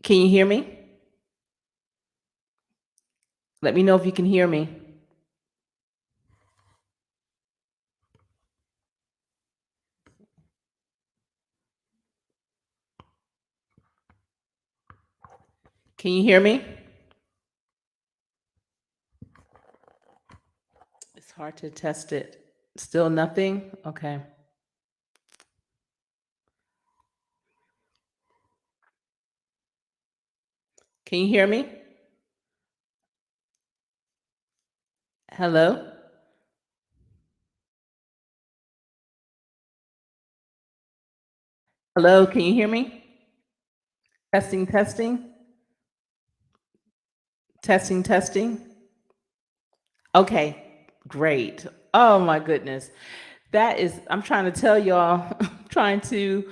Can you hear me? Let me know if you can hear me. Can you hear me? It's hard to test it. Still nothing? Okay. Can you hear me? Hello? Hello, can you hear me? Testing, testing, testing, testing. Okay, great. Oh my goodness. I'm trying to tell y'all, trying to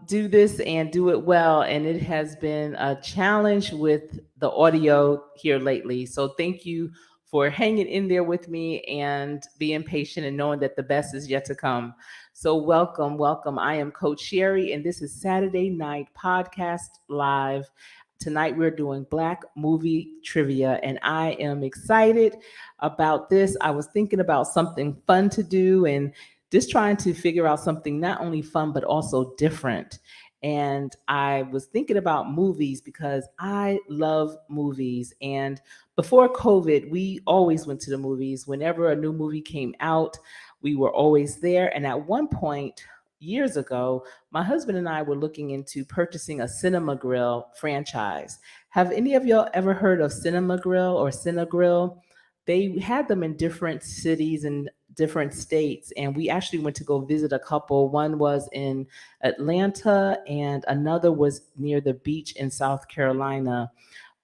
do this and do it well. And it has been a challenge with the audio here lately. So thank you for hanging in there with me and being patient and knowing that the best is yet to come. So welcome, welcome. I am Coach Sherry, and this is Saturday Night Podcast Live. Tonight we're doing Black movie trivia, and I am excited about this. I was thinking about something fun to do and just trying to figure out something not only fun but also different. And I was thinking about movies because I love movies. And before COVID, we always went to the movies. Whenever a new movie came out, we were always there. And at one point, years ago, my husband and I were looking into purchasing a Cinema Grill franchise. Have any of y'all ever heard of Cinema Grill or Cinegrill? They had them in different cities and different states, and we actually went to go visit a couple. One was in Atlanta and another was near the beach in South Carolina.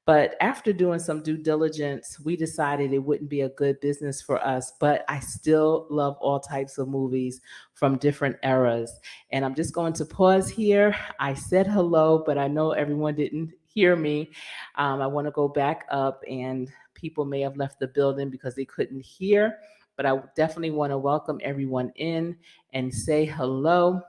But after doing some due diligence, we decided it wouldn't be a good business for us. But I still love all types of movies from different eras. And I'm just going to pause here. I said hello, but I know everyone didn't hear me. I want to go back up, and people may have left the building because they couldn't hear. But I definitely want to welcome everyone in and say hello.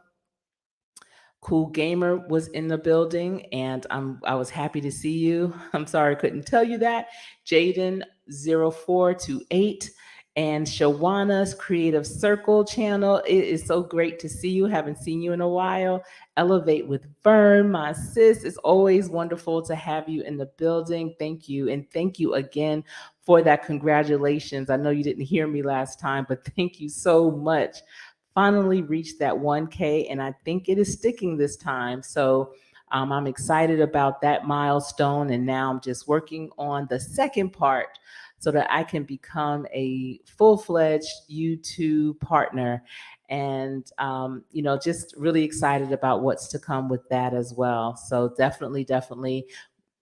Cool Gamer was in the building, and I was happy to see you. I'm sorry I couldn't tell you that. Jaden0428 and Shawana's Creative Circle channel. It is so great to see you. Haven't seen you in a while. Elevate with Vern, my sis. It's always wonderful to have you in the building. Thank you. And thank you again for that. Congratulations. I know you didn't hear me last time, but thank you so much. Finally reached that 1K, and I think it is sticking this time. So I'm excited about that milestone. And now I'm just working on the second part so that I can become a full fledged YouTube partner. And, just really excited about what's to come with that as well. So definitely, definitely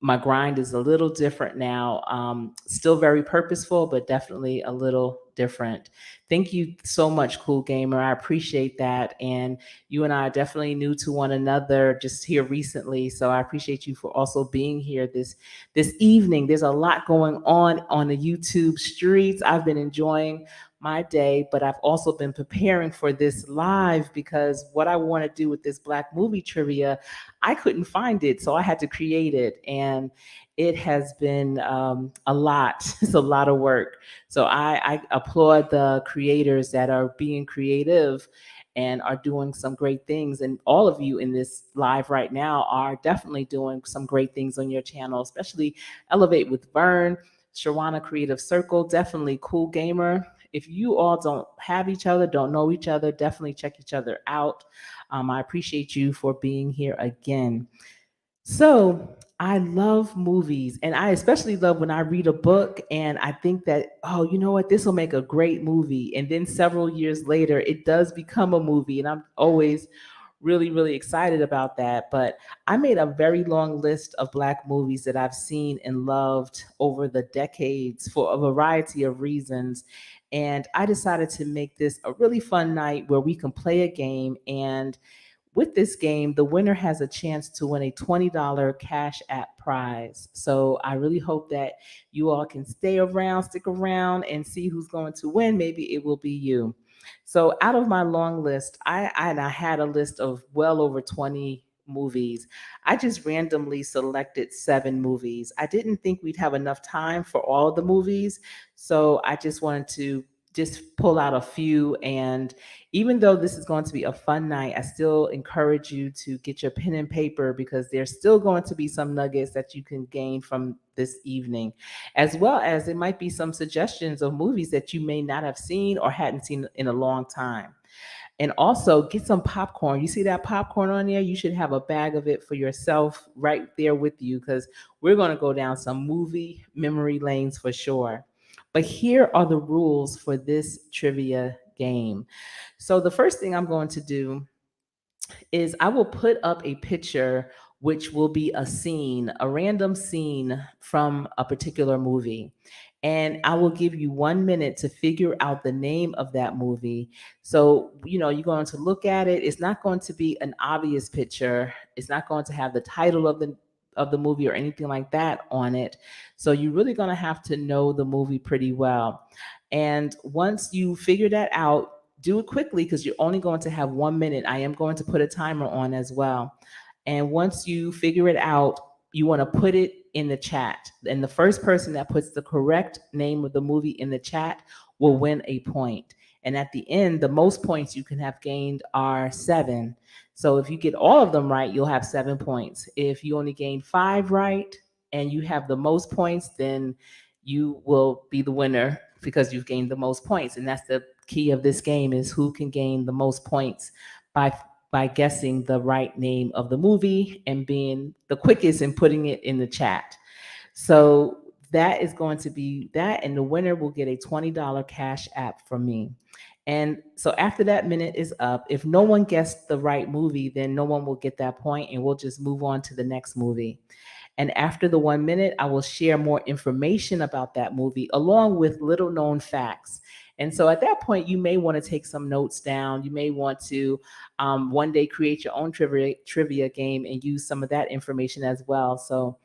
my grind is a little different now. Still very purposeful, but definitely a little different. Thank you so much, Cool Gamer. I appreciate that. And you and I are definitely new to one another just here recently. So I appreciate you for also being here this evening. There's a lot going on the YouTube streets. I've been enjoying my day, but I've also been preparing for this live because what I want to do with this Black movie trivia, I couldn't find it, so I had to create it, and it has been a lot. It's a lot of work. So I applaud the creators that are being creative and are doing some great things. And all of you in this live right now are definitely doing some great things on your channel, especially Elevate with Vern, Shawana Creative Circle, definitely Cool Gamer. If you all don't have each other, don't know each other, definitely check each other out. I appreciate you for being here again. So I love movies, and I especially love when I read a book and I think that, oh, you know what, this will make a great movie. And then several years later, it does become a movie, and I'm always really, really excited about that. But I made a very long list of Black movies that I've seen and loved over the decades for a variety of reasons. And I decided to make this a really fun night where we can play a game. And with this game, the winner has a chance to win a $20 Cash App prize. So I really hope that you all can stick around, and see who's going to win. Maybe it will be you. So out of my long list, I had a list of well over 20 movies. I just randomly selected 7 movies. I didn't think we'd have enough time for all the movies, so I just wanted to just pull out a few. And even though this is going to be a fun night, I still encourage you to get your pen and paper because there's still going to be some nuggets that you can gain from this evening, as well as it might be some suggestions of movies that you may not have seen or hadn't seen in a long time. And also get some popcorn. You see that popcorn on there? You should have a bag of it for yourself right there with you because we're going to go down some movie memory lanes for sure. But here are the rules for this trivia game. So the first thing I'm going to do is I will put up a picture which will be a scene, a random scene from a particular movie. And I will give you 1 minute to figure out the name of that movie. So, you're going to look at it. It's not going to be an obvious picture. It's not going to have the title of the movie or anything like that on it. So you're really going to have to know the movie pretty well. And once you figure that out, do it quickly because you're only going to have 1 minute. I am going to put a timer on as well. And once you figure it out, you want to put it in the chat. And the first person that puts the correct name of the movie in the chat will win a point. And at the end, the most points you can have gained are 7. So if you get all of them right, you'll have 7 points. If you only gain 5 right and you have the most points, then you will be the winner because you've gained the most points. And that's the key of this game, is who can gain the most points by guessing the right name of the movie and being the quickest in putting it in the chat. So that is going to be that, and the winner will get a $20 cash app from me. And so after that minute is up, if no one guessed the right movie, then no one will get that point, and we'll just move on to the next movie. And after the 1 minute, I will share more information about that movie along with little known facts. And so at that point, you may want to take some notes down. You may want to one day create your own trivia game and use some of that information as well. So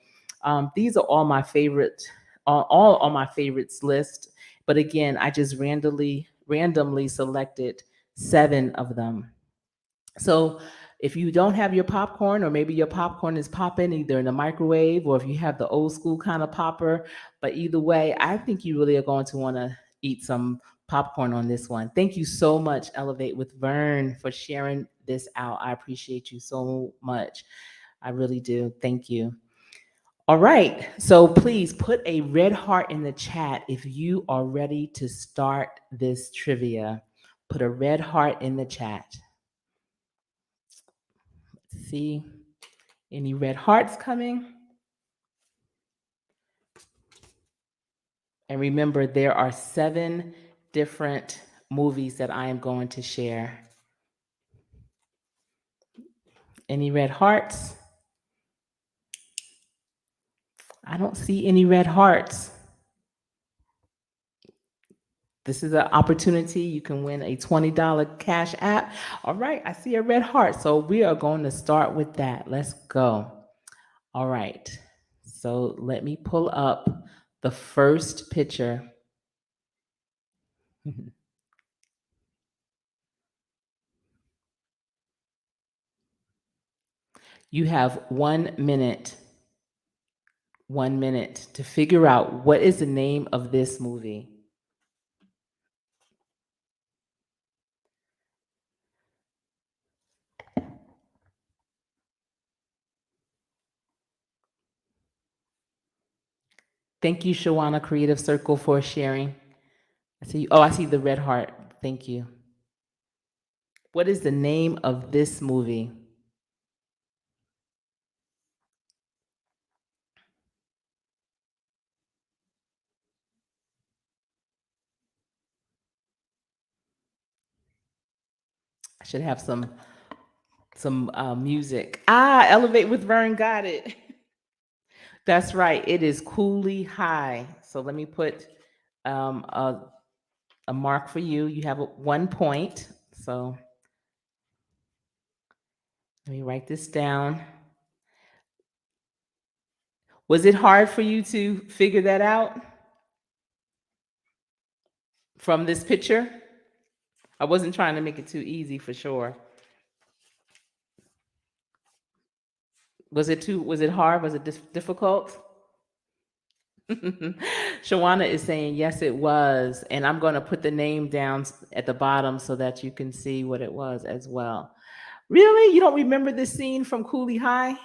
these are all my favorite, all on my favorites list. But again, I just randomly selected 7 of them. So if you don't have your popcorn, or maybe your popcorn is popping either in the microwave or if you have the old school kind of popper, but either way, I think you really are going to want to eat some popcorn on this one. Thank you so much, Elevate with Vern, for sharing this out. I appreciate you so much. I really do. Thank you. All right. So please put a red heart in the chat if you are ready to start this trivia. Put a red heart in the chat. Let's see. Any red hearts coming? And remember, there are 7 different movies that I am going to share. Any red hearts? I don't see any red hearts. This is an opportunity. You can win a $20 cash app. All right, I see a red heart. So we are going to start with that. Let's go. All right. So let me pull up the first picture. You have 1 minute. 1 minute to figure out what is the name of this movie. Thank you, Shawana Creative Circle, for sharing. I see. Oh, I see the red heart. Thank you. What is the name of this movie? I should have some music. Elevate with Vern, got it. That's right. It is Cooley High. So let me put a mark for you. You have 1 point. So let me write this down. Was it hard for you to figure that out from this picture? I wasn't trying to make it too easy for sure. Was it hard? Was it difficult? Shawana is saying, yes, it was. And I'm going to put the name down at the bottom so that you can see what it was as well. Really? You don't remember this scene from Cooley High,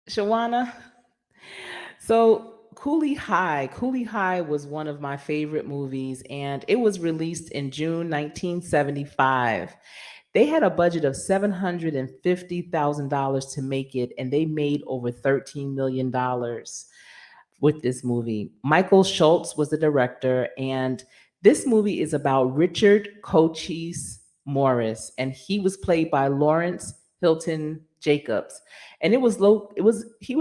Shawana? So Cooley High was one of my favorite movies, and it was released in June 1975. They had a budget of $750,000 to make it, and they made over $13 million with this movie. Michael Schultz was the director, and this movie is about Richard Cochise Morris, and he was played by Lawrence Hilton Jacobs. And he was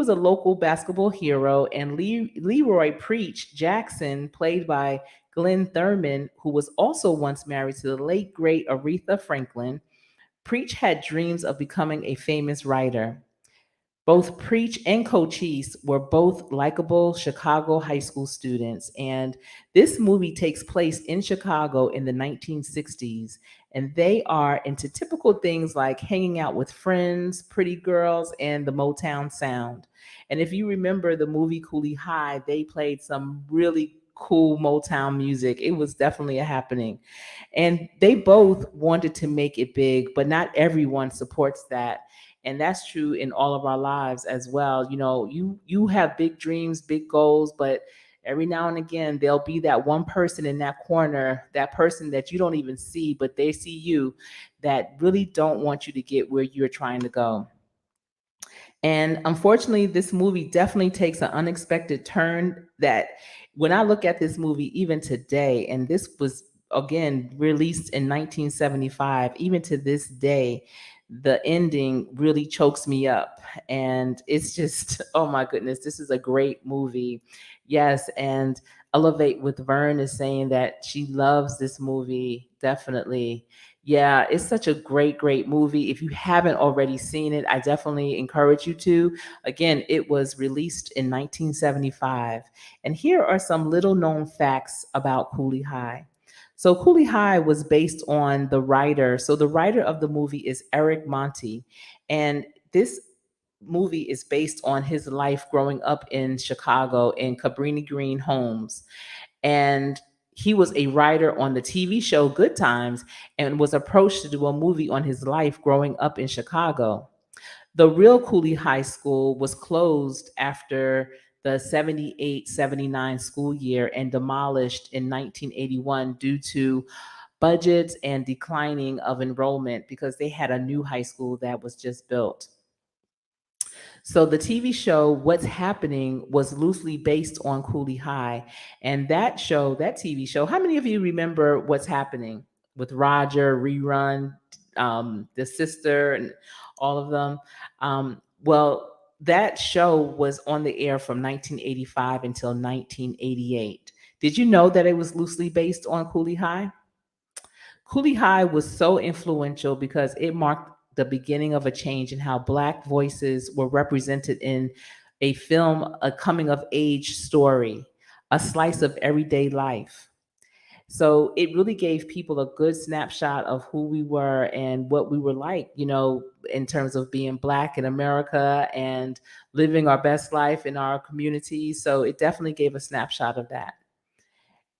a local basketball hero, and Leroy Preach Jackson, played by Glenn Thurman, who was also once married to the late great Aretha Franklin. Preach had dreams of becoming a famous writer. Both Preach and Cochise were both likable Chicago high school students, and this movie takes place in Chicago in the 1960s. And they are into typical things like hanging out with friends, pretty girls, and the Motown sound. And if you remember the movie Cooley High, they played some really cool Motown music. It was definitely a happening. And they both wanted to make it big, but not everyone supports that. And that's true in all of our lives as well. You know, you have big dreams, big goals, but every now and again there'll be that one person in that corner, that person that you don't even see, but they see you, that really don't want you to get where you're trying to go. And unfortunately, this movie definitely takes an unexpected turn that when I look at this movie, even today, and this was again released in 1975, even to this day, the ending really chokes me up. And it's just, oh my goodness, this is a great movie. Yes. And Elevate with Vern is saying that she loves this movie, definitely. Yeah, it's such a great, great movie. If you haven't already seen it, I definitely encourage you to. Again, it was released in 1975. And here are some little known facts about Cooley High. So, Cooley High was based on the writer. So, the writer of the movie is Eric Monty. And this movie is based on his life growing up in Chicago in Cabrini Green homes. And he was a writer on the TV show Good Times and was approached to do a movie on his life growing up in Chicago. The real Cooley High School was closed after the 78-79 school year and demolished in 1981 due to budgets and declining of enrollment because they had a new high school that was just built. So the TV show What's Happening was loosely based on Cooley High. And that show, that TV show, how many of you remember What's Happening with Roger, Rerun, the sister, and all of them? Well, that show was on the air from 1985 until 1988. Did you know that it was loosely based on Cooley High? Cooley High was so influential because it marked the beginning of a change in how Black voices were represented in a film, a coming of age story, a slice of everyday life. So it really gave people a good snapshot of who we were and what we were like, you know, in terms of being Black in America and living our best life in our community. So it definitely gave a snapshot of that.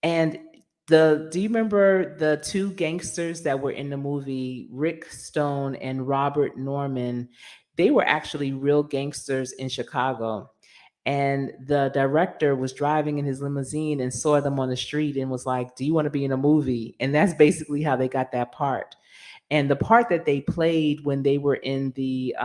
And do you remember the two gangsters that were in the movie, Rick Stone and Robert Norman? They were actually real gangsters in Chicago. And the director was driving in his limousine and saw them on the street and was like, "Do you want to be in a movie?" And that's basically how they got that part. And the part that they played when they were in the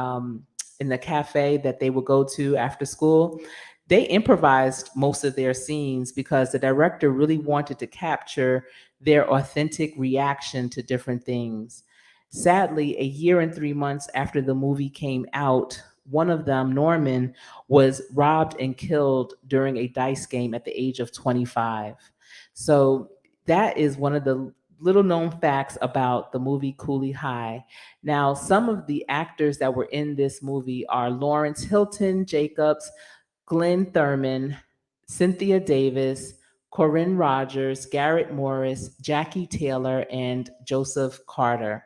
cafe that they would go to after school, they improvised most of their scenes because the director really wanted to capture their authentic reaction to different things. Sadly, a year and 3 months after the movie came out, one of them, Norman, was robbed and killed during a dice game at the age of 25. So that is one of the little known facts about the movie Cooley High. Now, some of the actors that were in this movie are Lawrence Hilton Jacobs, Glenn Thurman, Cynthia Davis, Corinne Rogers, Garrett Morris, Jackie Taylor, and Joseph Carter.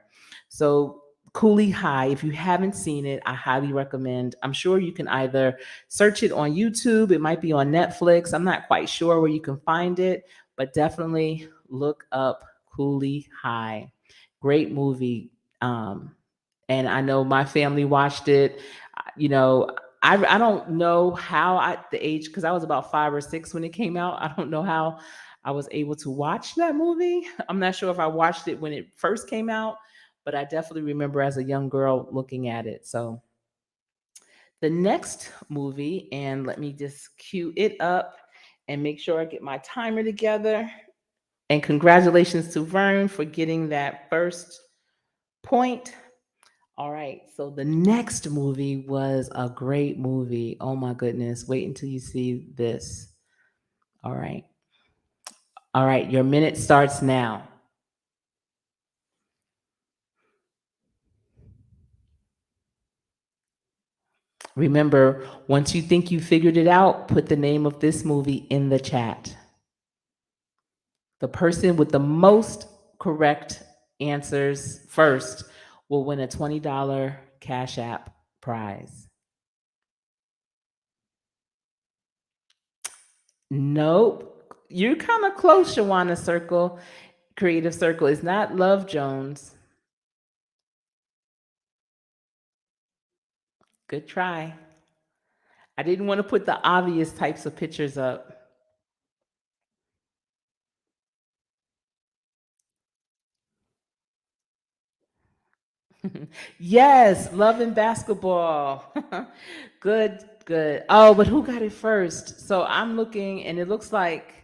So Cooley High. If you haven't seen it, I highly recommend. I'm sure you can either search it on YouTube, it might be on Netflix. I'm not quite sure where you can find it, but definitely look up Cooley High. Great movie. And I know my family watched it. You know, I don't know how at the age, because I was about 5 or 6 when it came out. I don't know how I was able to watch that movie. I'm not sure if I watched it when it first came out, but I definitely remember as a young girl looking at it. So the next movie, and let me just cue it up and make sure I get my timer together. And congratulations to Vern for getting that first point. All right, so the next movie was a great movie. Oh my goodness, wait until you see this. All right. All right, your minute starts now. Remember, once you think you figured it out, put the name of this movie in the chat. The person with the most correct answers first will win a $20 Cash App prize. Nope. You're kind of close, Shawana Circle. Creative Circle is not Love Jones. Good try. I didn't want to put the obvious types of pictures up. Yes, Love and Basketball. Good, good. Oh, but who got it first? So I'm looking and it looks like,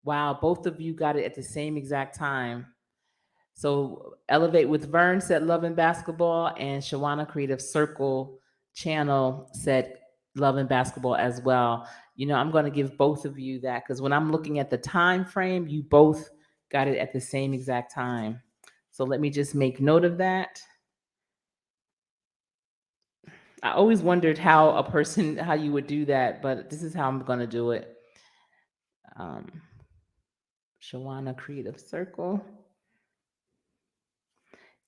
wow, both of you got it at the same exact time. So Elevate with Vern said Love and Basketball, and Shawana Creative Circle channel said Love and Basketball as well. You know, I'm going to give both of you that because when I'm looking at the time frame, you both got it at the same exact time. So let me just make note of that. I always wondered how you would do that, but this is how I'm going to do it. Um, Shawana Creative Circle.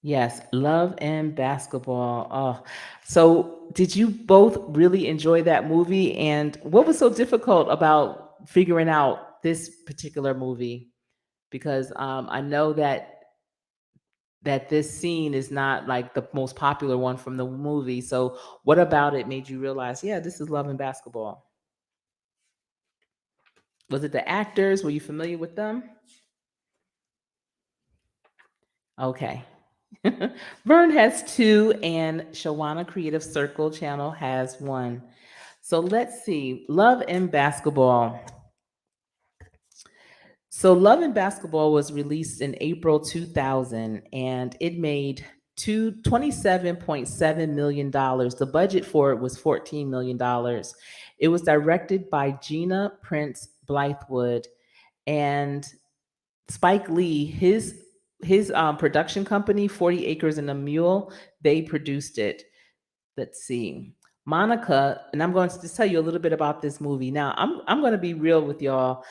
Yes, Love and Basketball. Oh, so did you both really enjoy that movie? And what was so difficult about figuring out this particular movie? Because I know that this scene is not like the most popular one from the movie. So what about it made you realize, yeah, this is Love and Basketball? Was it the actors? Were you familiar with them? Okay. Vern has two, and Shawana Creative Circle channel has one. So let's see. Love and Basketball. So Love and Basketball was released in April 2000 and it made $27.7 million. The budget for it was $14 million. It was directed by Gina Prince Blythewood and Spike Lee, his production company, 40 Acres and a Mule, they produced it. Let's see. Monica, and I'm going to just tell you a little bit about this movie. Now, I'm going to be real with y'all.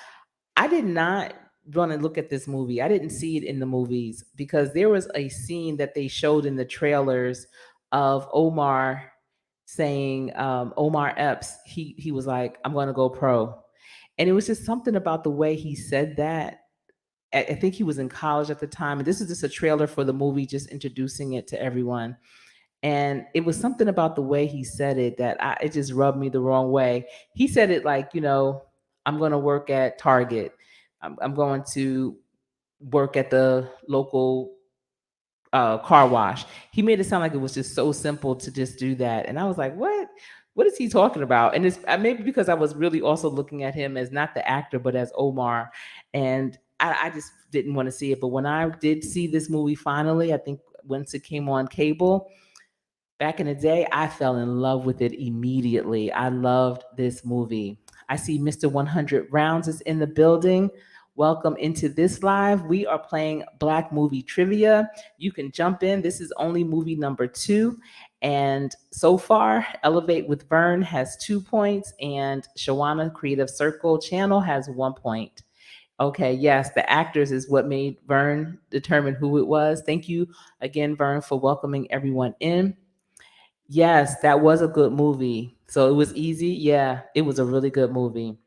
I did not want to look at this movie. I didn't see it in the movies because there was a scene that they showed in the trailers of Omar saying, Omar Epps, he was like, I'm going to go pro. And it was just something about the way he said that. I think he was in college at the time. And this is just a trailer for the movie, just introducing it to everyone. And it was something about the way he said it that it just rubbed me the wrong way. He said it like, I'm going to work at Target. I'm going to work at the local car wash. He made it sound like it was just so simple to just do that. And I was like, what? What is he talking about? And it's maybe because I was really also looking at him as not the actor, but as Omar. And I just didn't want to see it. But when I did see this movie finally, I think once it came on cable, back in the day, I fell in love with it immediately. I loved this movie. I see Mr. 100 Rounds is in the building. Welcome into this live. We are playing Black Movie Trivia. You can jump in. This is only movie number 2. And so far, Elevate with Vern has 2 points, and Shawana Creative Circle channel has 1 point. Okay, yes, the actors is what made Vern determine who it was. Thank you again, Vern, for welcoming everyone in. Yes, that was a good movie. So it was easy. Yeah, it was a really good movie.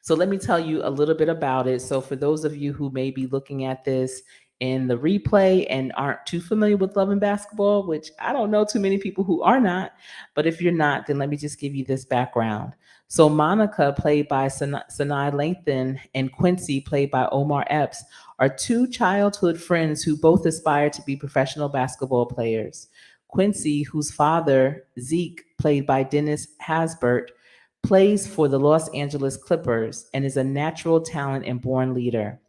So let me tell you a little bit about it. So for those of you who may be looking at this in the replay and aren't too familiar with Love and Basketball, which I don't know too many people who are not, but if you're not, then let me just give you this background. So Monica, played by Sanaa Lathan, and Quincy, played by Omar Epps, are two childhood friends who both aspire to be professional basketball players. Quincy, whose father, Zeke, played by Dennis Hasbert, plays for the Los Angeles Clippers and is a natural talent and born leader.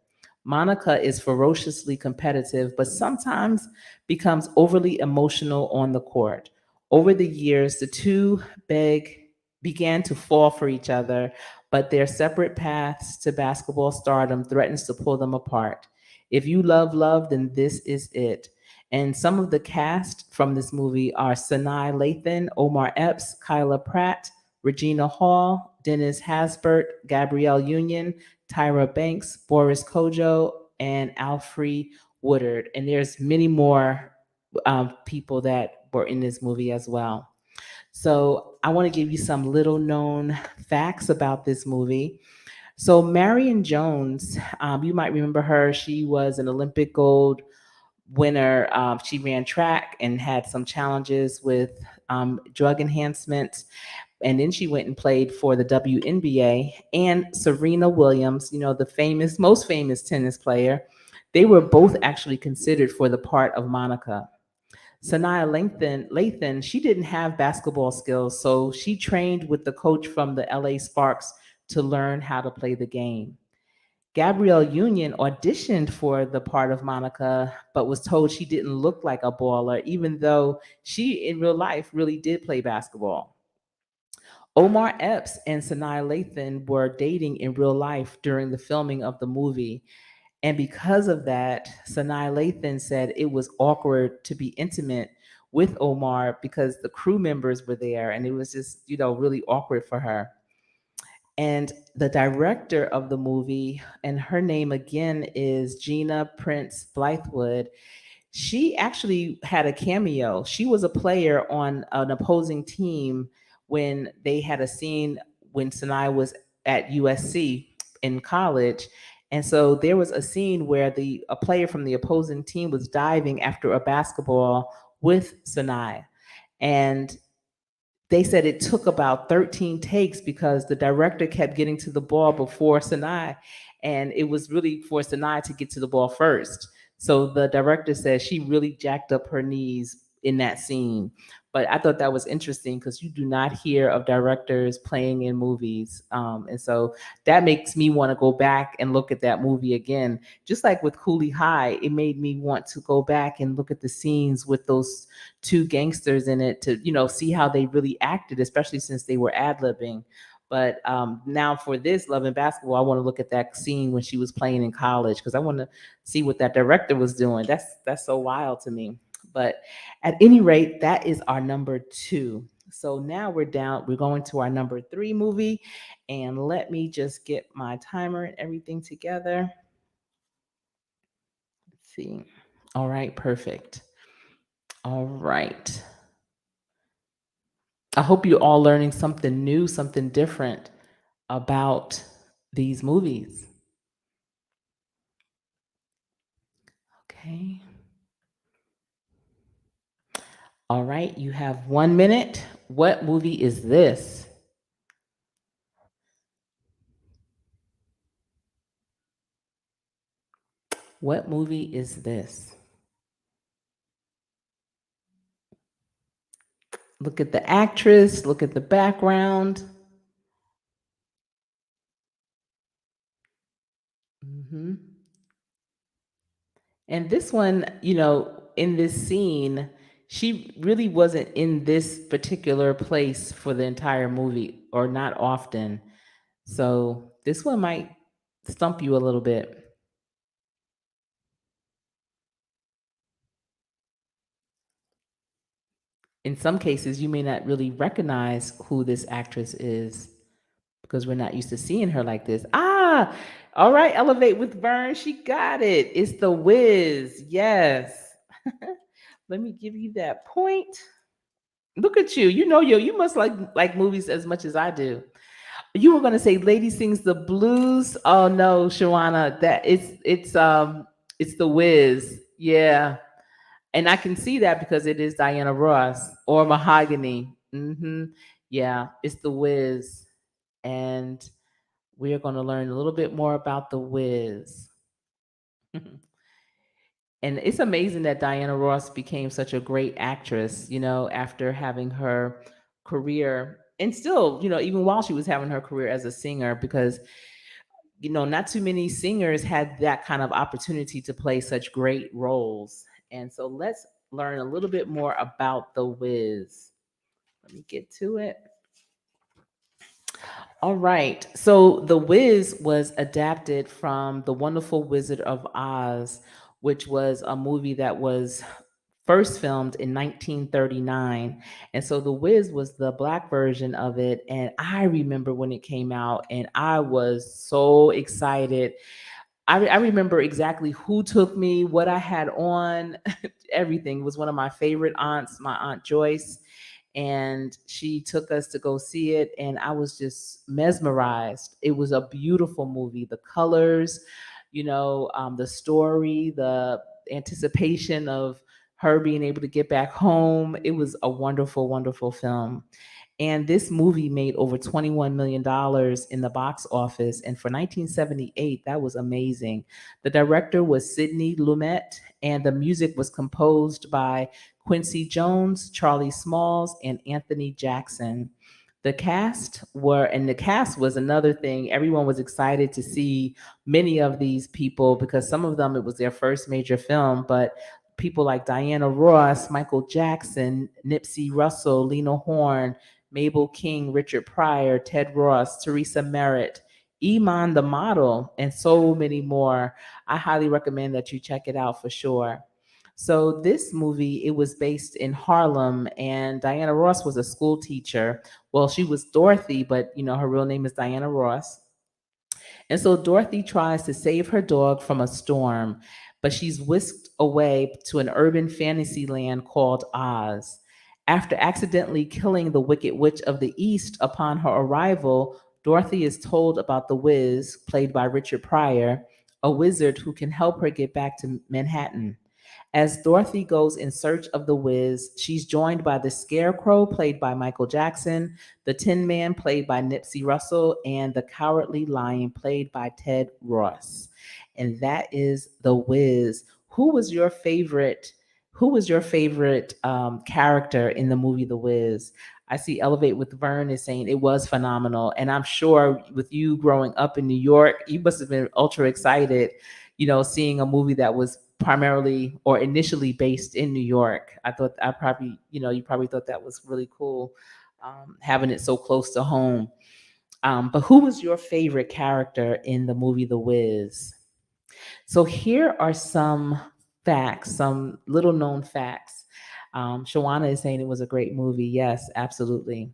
Monica is ferociously competitive, but sometimes becomes overly emotional on the court. Over the years, the two began to fall for each other, but their separate paths to basketball stardom threatens to pull them apart. If you love love, then this is it. And some of the cast from this movie are Sanaa Lathan, Omar Epps, Kyla Pratt, Regina Hall, Dennis Hasbert, Gabrielle Union, Tyra Banks, Boris Kojo, and Alfre Woodard. And there's many more people that were in this movie as well. So I want to give you some little known facts about this movie. So Marion Jones, you might remember her. She was an Olympic gold winner. She ran track and had some challenges with drug enhancement, and then she went and played for the WNBA. And Serena Williams, the most famous tennis player, they were both actually considered for the part of Monica. Lathan, she didn't have basketball skills, so she trained with the coach from the LA Sparks to learn how to play the game. Gabrielle Union auditioned for the part of Monica, but was told she didn't look like a baller, even though she in real life really did play basketball. Omar Epps and Sanaa Lathan were dating in real life during the filming of the movie. And because of that, Sanaa Lathan said it was awkward to be intimate with Omar because the crew members were there and it was just, really awkward for her. And the director of the movie, and her name again is Gina Prince Blythewood, she actually had a cameo. She was a player on an opposing team when they had a scene when Sinai was at USC in college. And so there was a scene where a player from the opposing team was diving after a basketball with Sinai. And they said it took about 13 takes because the director kept getting to the ball before Sinai, and it was really for Sinai to get to the ball first. So the director said she really jacked up her knees in that scene. But I thought that was interesting because you do not hear of directors playing in movies. And so that makes me want to go back and look at that movie again. Just like with Cooley High, it made me want to go back and look at the scenes with those two gangsters in it to see how they really acted, especially since they were ad-libbing. But now for this Love and Basketball, I want to look at that scene when she was playing in college because I want to see what that director was doing. That's so wild to me. But at any rate, that is our number 2. So now we're going to our number 3 movie, and let me just get my timer and everything together. Let's see. All right, perfect. All right. I hope you're all learning something new, something different about these movies. Okay. All right, you have 1 minute. What movie is this? What movie is this? Look at the actress, look at the background. hmm And this one, in this scene, she really wasn't in this particular place for the entire movie, or not often. So this one might stump you a little bit. In some cases, you may not really recognize who this actress is because we're not used to seeing her like this. Ah, All right, elevate with Vern. She got it. It's The Wiz. Yes. Let me give you that point. Look at you. You know, you must like movies as much as I do. You were gonna say Lady Sings the Blues. Oh no, Shawana, that it's The Wiz. Yeah. And I can see that because it is Diana Ross or Mahogany. Yeah, it's The Wiz. And we are going to learn a little bit more about The Wiz. And it's amazing that Diana Ross became such a great actress, after having her career, and still, even while she was having her career as a singer, because not too many singers had that kind of opportunity to play such great roles. And so let's learn a little bit more about The Wiz. Let me get to it. All right. So The Wiz was adapted from The Wonderful Wizard of Oz, which was a movie that was first filmed in 1939. And so The Wiz was the black version of it. And I remember when it came out, and I was so excited. I remember exactly who took me, what I had on, everything. It was one of my favorite aunts, my Aunt Joyce, and she took us to go see it, and I was just mesmerized. It was a beautiful movie. The colors, the story, the anticipation of her being able to get back home. It was a wonderful, wonderful film. And this movie made over $21 million in the box office. And for 1978, that was amazing. The director was Sidney Lumet, and the music was composed by Quincy Jones, Charlie Smalls, and Anthony Jackson. The cast was another thing. Everyone was excited to see many of these people because some of them, it was their first major film, but people like Diana Ross, Michael Jackson, Nipsey Russell, Lena Horne, Mabel King, Richard Pryor, Ted Ross, Teresa Merritt, Iman the model, and so many more. I highly recommend that you check it out for sure. So this movie, it was based in Harlem, and Diana Ross was a school teacher. Well, she was Dorothy, but her real name is Diana Ross. And so Dorothy tries to save her dog from a storm, but she's whisked away to an urban fantasy land called Oz. After accidentally killing the Wicked Witch of the East upon her arrival, Dorothy is told about the Wiz, played by Richard Pryor, a wizard who can help her get back to Manhattan. As Dorothy goes in search of the Wiz, she's joined by the Scarecrow, played by Michael Jackson, the Tin Man, played by Nipsey Russell, and the Cowardly Lion, played by Ted Ross. And that is The Wiz. Who was your favorite? Who was your favorite character in the movie The Wiz? I see Elevate with Vern is saying it was phenomenal, and I'm sure with you growing up in New York, you must have been ultra excited, seeing a movie that was primarily or initially based in New York. You probably thought that was really cool, having it so close to home. But who was your favorite character in the movie The Wiz? So here are some facts, some little known facts. Shawana is saying it was a great movie. Yes, absolutely.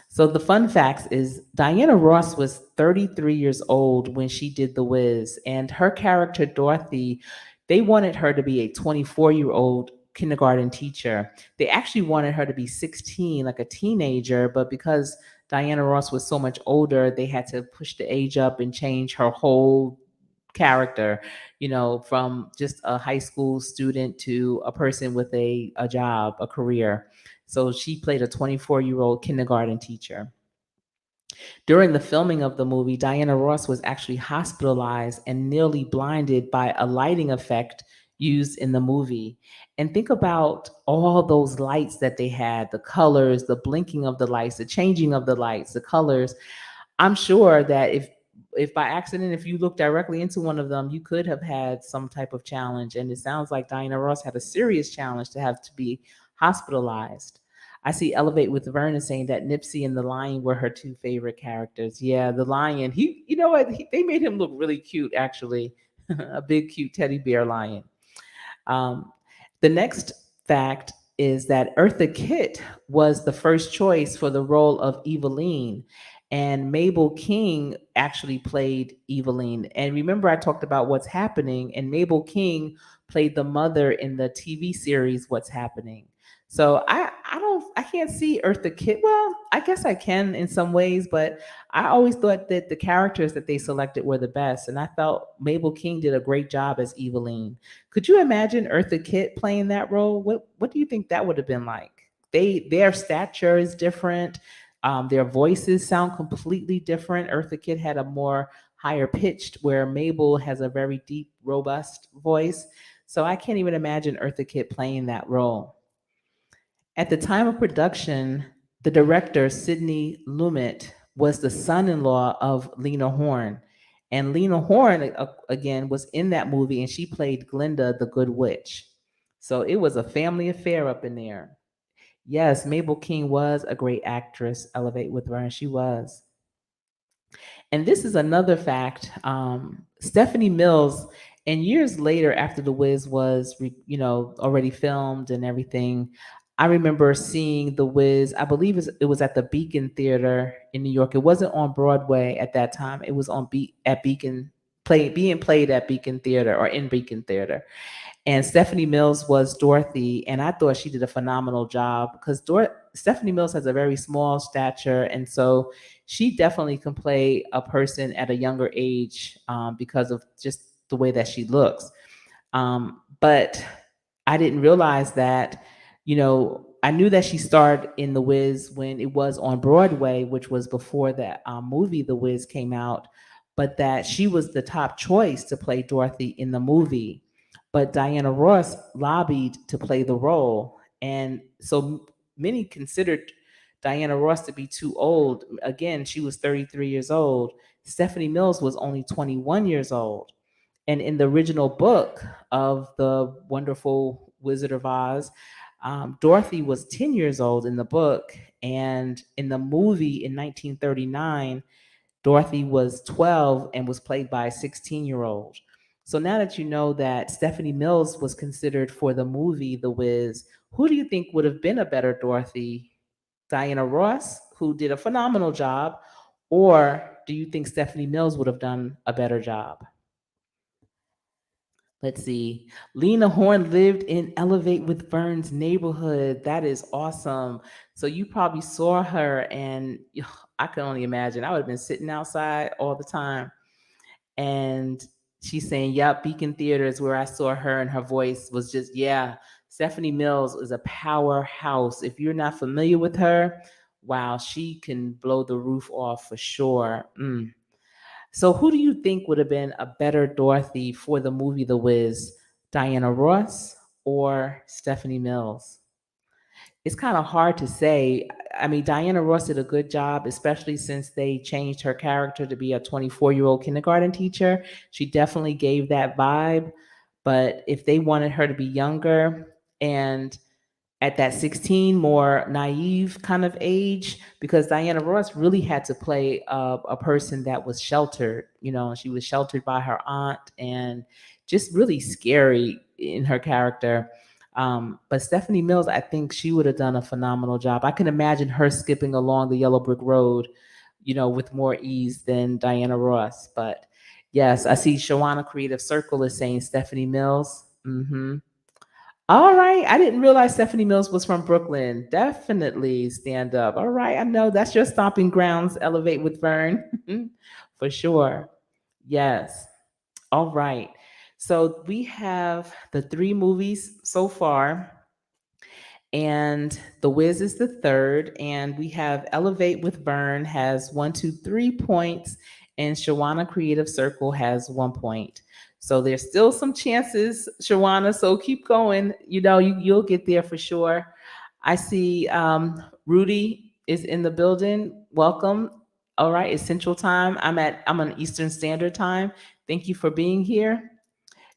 So the fun facts is Diana Ross was 33 years old when she did The Wiz, and her character Dorothy, they wanted her to be a 24-year-old kindergarten teacher. They actually wanted her to be 16, like a teenager, but because Diana Ross was so much older, they had to push the age up and change her whole character, from just a high school student to a person with a job, a career. So she played a 24-year-old kindergarten teacher. During the filming of the movie, Diana Ross was actually hospitalized and nearly blinded by a lighting effect used in the movie. And think about all those lights that they had, the colors, the blinking of the lights, the changing of the lights, the colors. I'm sure that if by accident, if you look directly into one of them, you could have had some type of challenge. And it sounds like Diana Ross had a serious challenge to have to be hospitalized. I see Elevate with Vernon saying that Nipsey and the Lion were her two favorite characters. Yeah, the Lion. You know what? They made him look really cute, actually, a big, cute teddy bear lion. Um, the next fact is that Eartha Kitt was the first choice for the role of Eveline. And Mabel King actually played Eveline. And remember, I talked about What's Happening, and Mabel King played the mother in the TV series What's Happening. So I can't see Eartha Kitt. Well, I guess I can in some ways, but I always thought that the characters that they selected were the best, and I felt Mabel King did a great job as Eveline. Could you imagine Eartha Kitt playing that role? What do you think that would have been like? Their stature is different. Their voices sound completely different. Eartha Kitt had a more higher pitched, where Mabel has a very deep, robust voice. So I can't even imagine Eartha Kitt playing that role. At the time of production, the director, Sidney Lumet, was the son in law of Lena Horne. And Lena Horne, again, was in that movie, and she played Glinda the Good Witch. So it was a family affair up in there. Yes, Mabel King was a great actress. Elevate with Vern, she was. And this is another fact. Stephanie Mills, and years later, after The Wiz was, already filmed and everything, I remember seeing The Wiz. I believe it was at the Beacon Theater in New York. It wasn't on Broadway at that time. It was at Beacon, being played at Beacon Theater, or in Beacon Theater. And Stephanie Mills was Dorothy, and I thought she did a phenomenal job, because Stephanie Mills has a very small stature, and so she definitely can play a person at a younger age, because of just the way that she looks. But I didn't realize that, I knew that she starred in The Wiz when it was on Broadway, which was before that movie The Wiz came out, but that she was the top choice to play Dorothy in the movie. But Diana Ross lobbied to play the role. And so many considered Diana Ross to be too old. Again, she was 33 years old. Stephanie Mills was only 21 years old. And in the original book of The Wonderful Wizard of Oz, Dorothy was 10 years old in the book. And in the movie in 1939, Dorothy was 12 and was played by a 16-year-old. So now that you know that Stephanie Mills was considered for the movie The Wiz, who do you think would have been a better Dorothy? Diana Ross, who did a phenomenal job, or do you think Stephanie Mills would have done a better job? Let's see. Lena Horne lived in Elevate with Vern's neighborhood. That is awesome. So you probably saw her, and I can only imagine. I would have been sitting outside all the time. And she's saying, "Yep, Beacon Theater is where I saw her," and her voice was just, yeah. Stephanie Mills is a powerhouse. If you're not familiar with her, wow, she can blow the roof off for sure. So, who do you think would have been a better Dorothy for the movie The Wiz? Diana Ross or Stephanie Mills? It's kind of hard to say. I mean, Diana Ross did a good job, especially since they changed her character to be a 24-year-old kindergarten teacher. She definitely gave that vibe. But if they wanted her to be younger and at that 16, more naive kind of age, because Diana Ross really had to play a person that was sheltered. She was sheltered by her aunt, and just really scary in her character. But Stephanie Mills, I think she would have done a phenomenal job. I can imagine her skipping along the yellow brick road, with more ease than Diana Ross. But yes, I see Shawana Creative Circle is saying Stephanie Mills. All right. I didn't realize Stephanie Mills was from Brooklyn. Definitely stand up. All right. I know that's your stomping grounds, Elevate with Vern. For sure. Yes. All right. So we have the three movies so far, and The Wiz is the third, and we have Elevate with Vern has 1, 2, 3 points, and Shawana Creative Circle has 1 point. So there's still some chances, Shawana. So keep going. You'll get there for sure. I see Rudy is in the building. Welcome. All right, it's Central Time. I'm on Eastern Standard Time. Thank you for being here.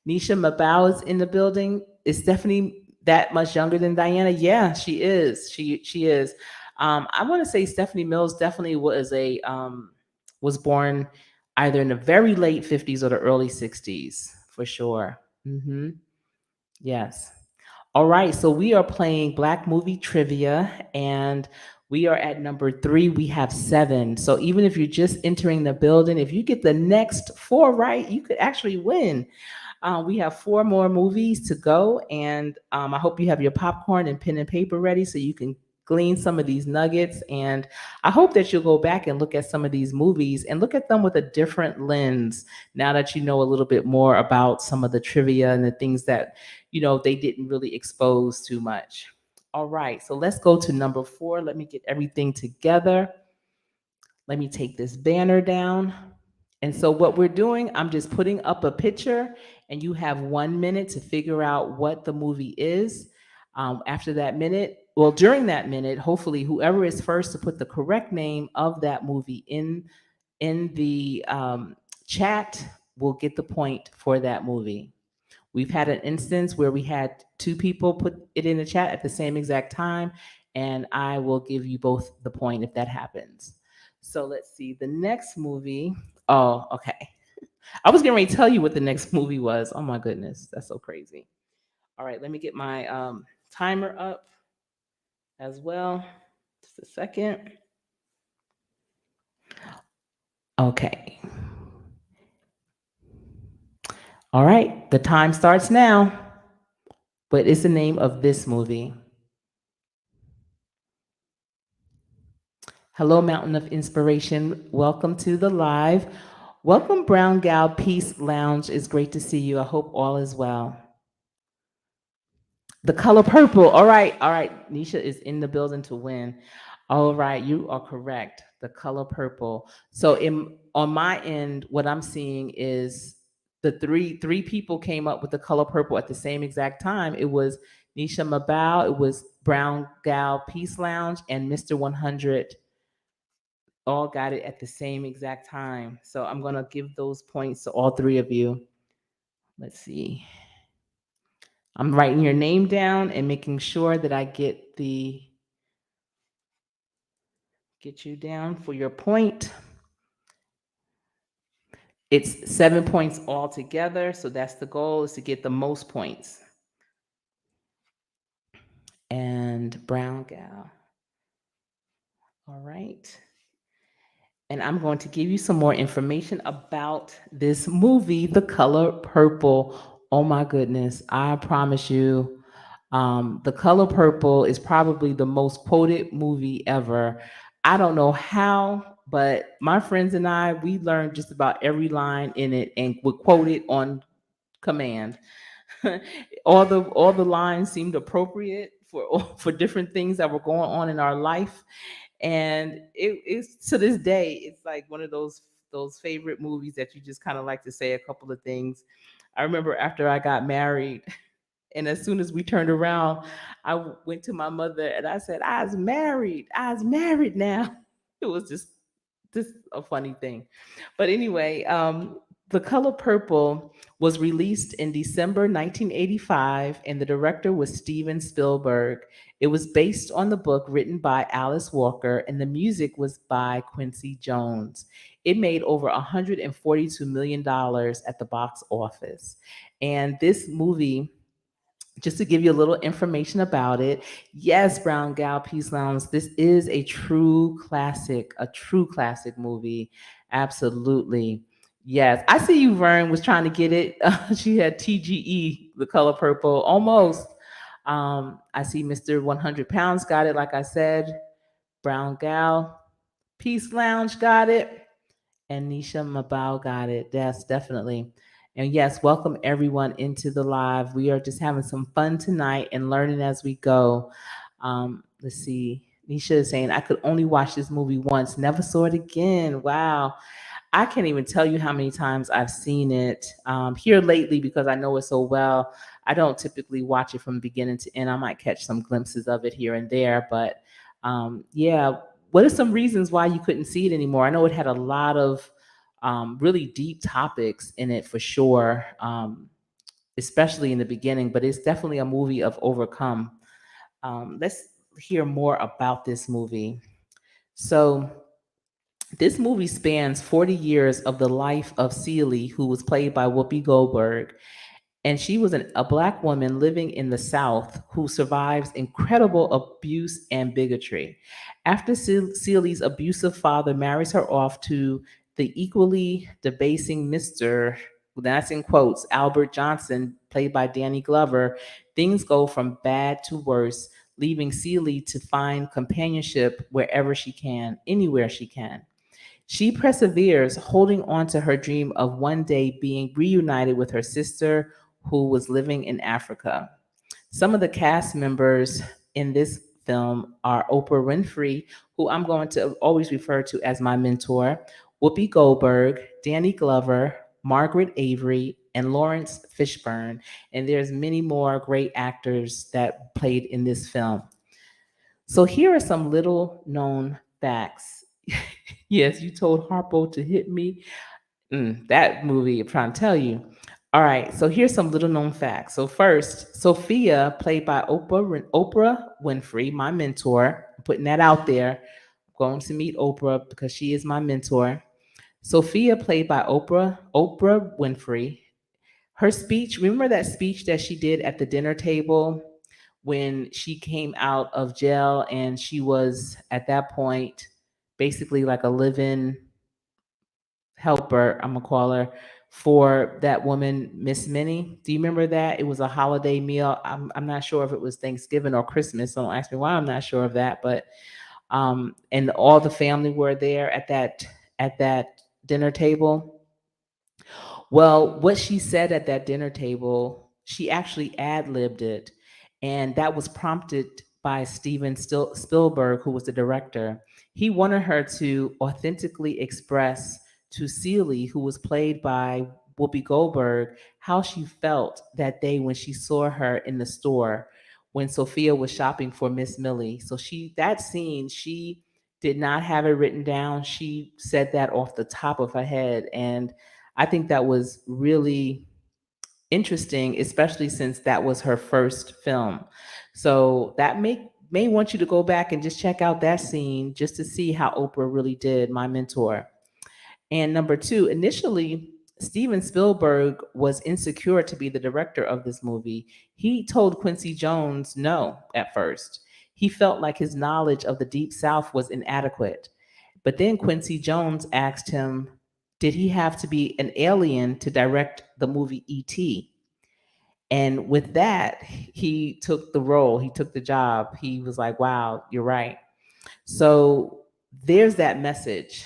Nisha Mabau is in the building. Is Stephanie that much younger than Diana? Yeah, she is. She is. I want to say Stephanie Mills definitely was born either in the very late 50s or the early 60s for sure. Yes. All right, so we are playing Black Movie Trivia, and We are at number 3. We have 7. So even if you're just entering the building, if you get the next 4 right, you could actually win. We have 4 more movies to go, and I hope you have your popcorn and pen and paper ready so you can glean some of these nuggets. And I hope that you'll go back and look at some of these movies and look at them with a different lens now that you know a little bit more about some of the trivia and the things that, they didn't really expose too much. All right, so let's go to number 4. Let me get everything together. Let me take this banner down. And so, what we're doing, I'm just putting up a picture, and you have 1 minute to figure out what the movie is. After that minute, well, during that minute, hopefully, whoever is first to put the correct name of that movie in the chat will get the point for that movie. We've had an instance where we had 2 people put it in the chat at the same exact time, and I will give you both the point if that happens. So let's see. The next movie. Oh, okay. I was getting ready to tell you what the next movie was. Oh my goodness, that's so crazy. All right, let me get my timer up as well. Just a second. Okay. All right, the time starts now. What is the name of this movie? Hello, Mountain of Inspiration. Welcome to the live. Welcome, Brown Gal Peace Lounge. It's great to see you. I hope all is well. The color purple. All right, all right. Nisha is in the building to win. All right, you are correct. The color purple. So on my end, what I'm seeing is the three people came up with the color purple at the same exact time. It was Nisha Mabau, it was Brown Gal Peace Lounge, and Mr. 100 all got it at the same exact time. So I'm going to give those points to all 3 of you. Let's see. I'm writing your name down and making sure that I get you down for your point. It's 7 points all together, so that's the goal, is to get the most points. And Brown Gal. All right. And I'm going to give you some more information about this movie, The Color Purple. Oh my goodness, I promise you, The Color Purple is probably the most quoted movie ever. I don't know how, but my friends and I, we learned just about every line in it and would quote it on command. All the lines seemed appropriate for different things that were going on in our life, and it's to this day it's like one of those favorite movies that you just kind of like to say a couple of things. I remember after I got married, and as soon as we turned around, I went to my mother and I said, I was married now. It was just a funny thing. But anyway, The Color Purple was released in December 1985, and the director was Steven Spielberg. It was based on the book written by Alice Walker, and the music was by Quincy Jones. It made over $142 million at the box office. And this movie, just to give you a little information about it, yes, Brown Gal Peace Lounge, this is a true classic movie. Absolutely. Yes. I see you, Vern, was trying to get it. She had TGE, The Color Purple, almost. I see Mr. 100 Pounds got it, like I said. Brown Gal Peace Lounge got it. And Nisha Mabau got it. Yes, definitely. And yes, welcome everyone into the live. We are just having some fun tonight and learning as we go. Let's see. Nisha is saying, I could only watch this movie once, never saw it again. Wow. I can't even tell you how many times I've seen it here lately because I know it so well. I don't typically watch it from beginning to end. I might catch some glimpses of it here and there, but yeah. What are some reasons why you couldn't see it anymore? I know it had a lot of really deep topics in it for sure, especially in the beginning, but it's definitely a movie of overcome. Let's hear more about this movie. So, this movie spans 40 years of the life of Celie, who was played by Whoopi Goldberg. And she was a Black woman living in the South who survives incredible abuse and bigotry. After Celie's abusive father marries her off to the equally debasing Mr. That's in quotes, Albert Johnson, played by Danny Glover, things go from bad to worse, leaving Celie to find companionship wherever she can, anywhere she can. She perseveres, holding on to her dream of one day being reunited with her sister who was living in Africa. Some of the cast members in this film are Oprah Winfrey, who I'm going to always refer to as my mentor, Whoopi Goldberg, Danny Glover, Margaret Avery, and Lawrence Fishburne. And there's many more great actors that played in this film. So here are some little known facts. Yes, you told Harpo to hit me. That movie, I'm trying to tell you. All right, so here's some little known facts. So first, Sophia, played by Oprah Winfrey, my mentor. I'm putting that out there. I'm going to meet Oprah because she is my mentor. Sophia, played by Oprah Winfrey. Her speech, remember that speech that she did at the dinner table when she came out of jail and she was at that point basically like a live-in helper, I'm gonna call her, for that woman, Miss Minnie. Do you remember that? It was a holiday meal. I'm not sure if it was Thanksgiving or Christmas. So don't ask me why I'm not sure of that. But and all the family were there at that dinner table. Well, what she said at that dinner table, she actually ad libbed it. And that was prompted by Steven Spielberg, who was the director. He wanted her to authentically express to Celie, who was played by Whoopi Goldberg, how she felt that day when she saw her in the store when Sophia was shopping for Miss Millie. So that scene, she did not have it written down. She said that off the top of her head. And I think that was really interesting, especially since that was her first film. So that may want you to go back and just check out that scene just to see how Oprah really did my mentor. And number two, initially, Steven Spielberg was insecure to be the director of this movie. He told Quincy Jones no at first. He felt like his knowledge of the Deep South was inadequate. But then Quincy Jones asked him, did he have to be an alien to direct the movie E.T.? And with that, he took the role, he took the job. He was like, wow, you're right. So there's that message.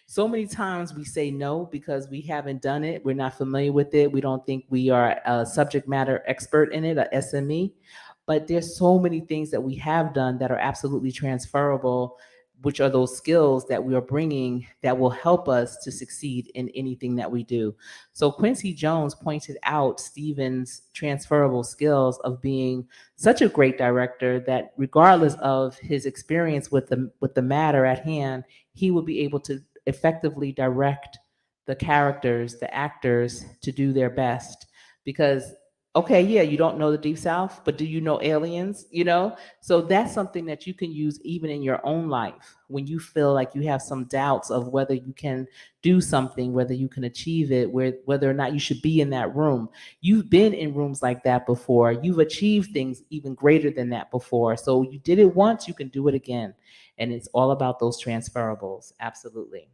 So many times we say no because we haven't done it, we're not familiar with it, we don't think we are a subject matter expert in it, a SME. But there's so many things that we have done that are absolutely transferable, which are those skills that we are bringing that will help us to succeed in anything that we do. So Quincy Jones pointed out Steven's transferable skills of being such a great director that regardless of his experience with the matter at hand, he would be able to effectively direct the characters, the actors to do their best. Because okay, yeah, you don't know the Deep South, but do you know aliens? So that's something that you can use even in your own life when you feel like you have some doubts of whether you can do something, whether you can achieve it, whether or not you should be in that room. You've been in rooms like that before. You've achieved things even greater than that before. So you did it once, you can do it again. And it's all about those transferables. Absolutely.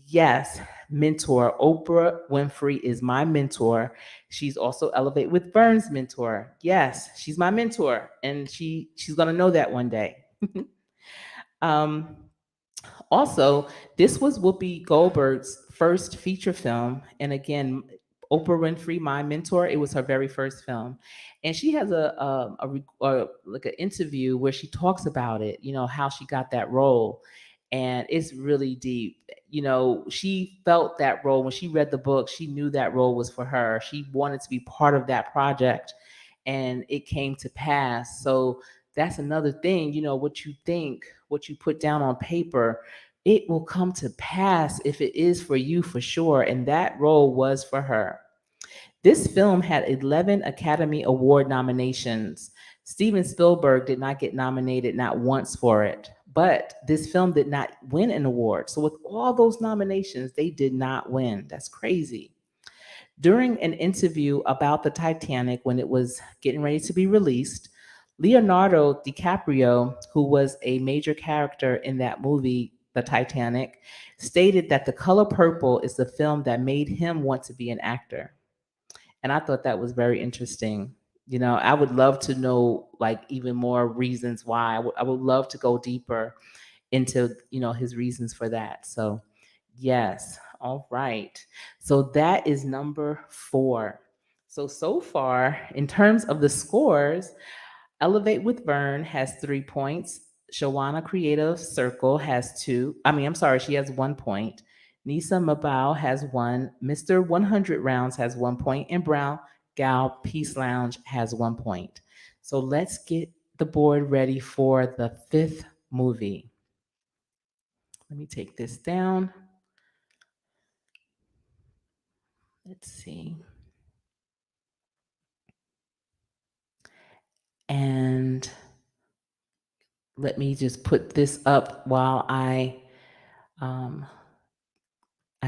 Yes, mentor. Oprah Winfrey is my mentor. She's also Elevate with Vern's mentor. Yes, she's my mentor, and she's gonna know that one day. um, Also, this was Whoopi Goldberg's first feature film, and again, Oprah Winfrey, my mentor, it was her very first film, and she has like an interview where she talks about it. How she got that role, and it's really deep. She felt that role when she read the book. She knew that role was for her. She wanted to be part of that project, and it came to pass. So that's another thing. What you think, what you put down on paper, it will come to pass if it is for you for sure. And that role was for her. This film had 11 Academy Award nominations. Steven Spielberg did not get nominated not once for it, but this film did not win an award. So with all those nominations, they did not win. That's crazy. During an interview about the Titanic when it was getting ready to be released, Leonardo DiCaprio, who was a major character in that movie, The Titanic, stated that The Color Purple is the film that made him want to be an actor. And I thought that was very interesting. I would love to know like even more reasons why. I would love to go deeper into his reasons for that. So yes, all right. So that is number 4. So far in terms of the scores, Elevate with Vern has 3 points. Shawana Creative Circle has two. I'm sorry, she has 1 point. Nisa Mabau has one. Mr. 100 Rounds has 1 point. And Brown Gal Peace Lounge has 1 point. So let's get the board ready for the 5th movie. Let me take this down. Let's see. And let me just put this up while I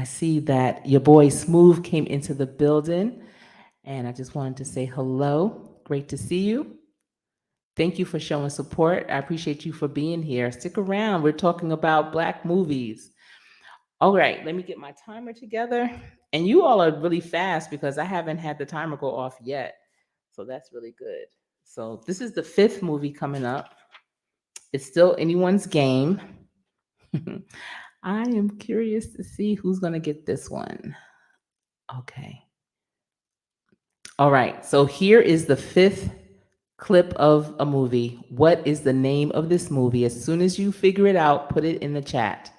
see that your boy Smooth came into the building, and I just wanted to say hello. Great to see you. Thank you for showing support. I appreciate you for being here. Stick around. We're talking about Black movies. All right, let me get my timer together. And you all are really fast because I haven't had the timer go off yet. So that's really good. So this is the 5th movie coming up. It's still anyone's game. I am curious to see who's going to get this one. Okay. All right. So here is the 5th clip of a movie. What is the name of this movie? As soon as you figure it out, put it in the chat.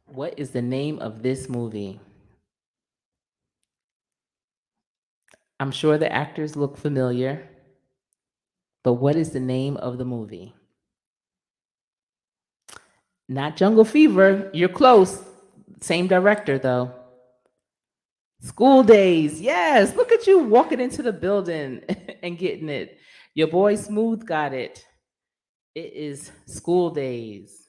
What is the name of this movie? I'm sure the actors look familiar, but what is the name of the movie? Not Jungle Fever. You're close. Same director, though. School Days. Yes. Look at you walking into the building and getting it. Your boy Smooth got it. It is School Days.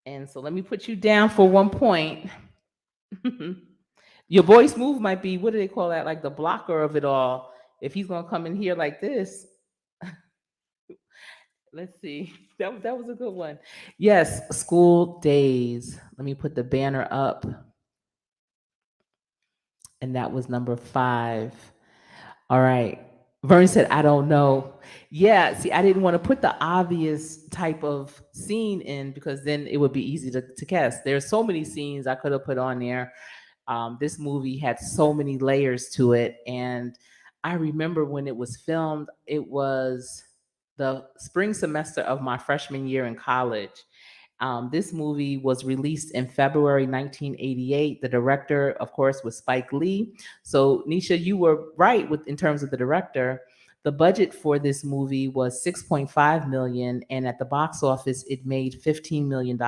And so let me put you down for 1 point. Your boy Smooth might be, what do they call that? Like the blocker of it all. If he's going to come in here like this. Let's see. That was a good one. Yes, School Days. Let me put the banner up. And that was number 5. All right. Vern said, I don't know. Yeah, see, I didn't want to put the obvious type of scene in because then it would be easy to guess. There's so many scenes I could have put on there. This movie had so many layers to it. And I remember when it was filmed, it was the spring semester of my freshman year in college. This movie was released in February 1988. The director, of course, was Spike Lee. So, Nisha, you were right in terms of the director. The budget for this movie was 6.5 million, and at the box office, it made $15 million.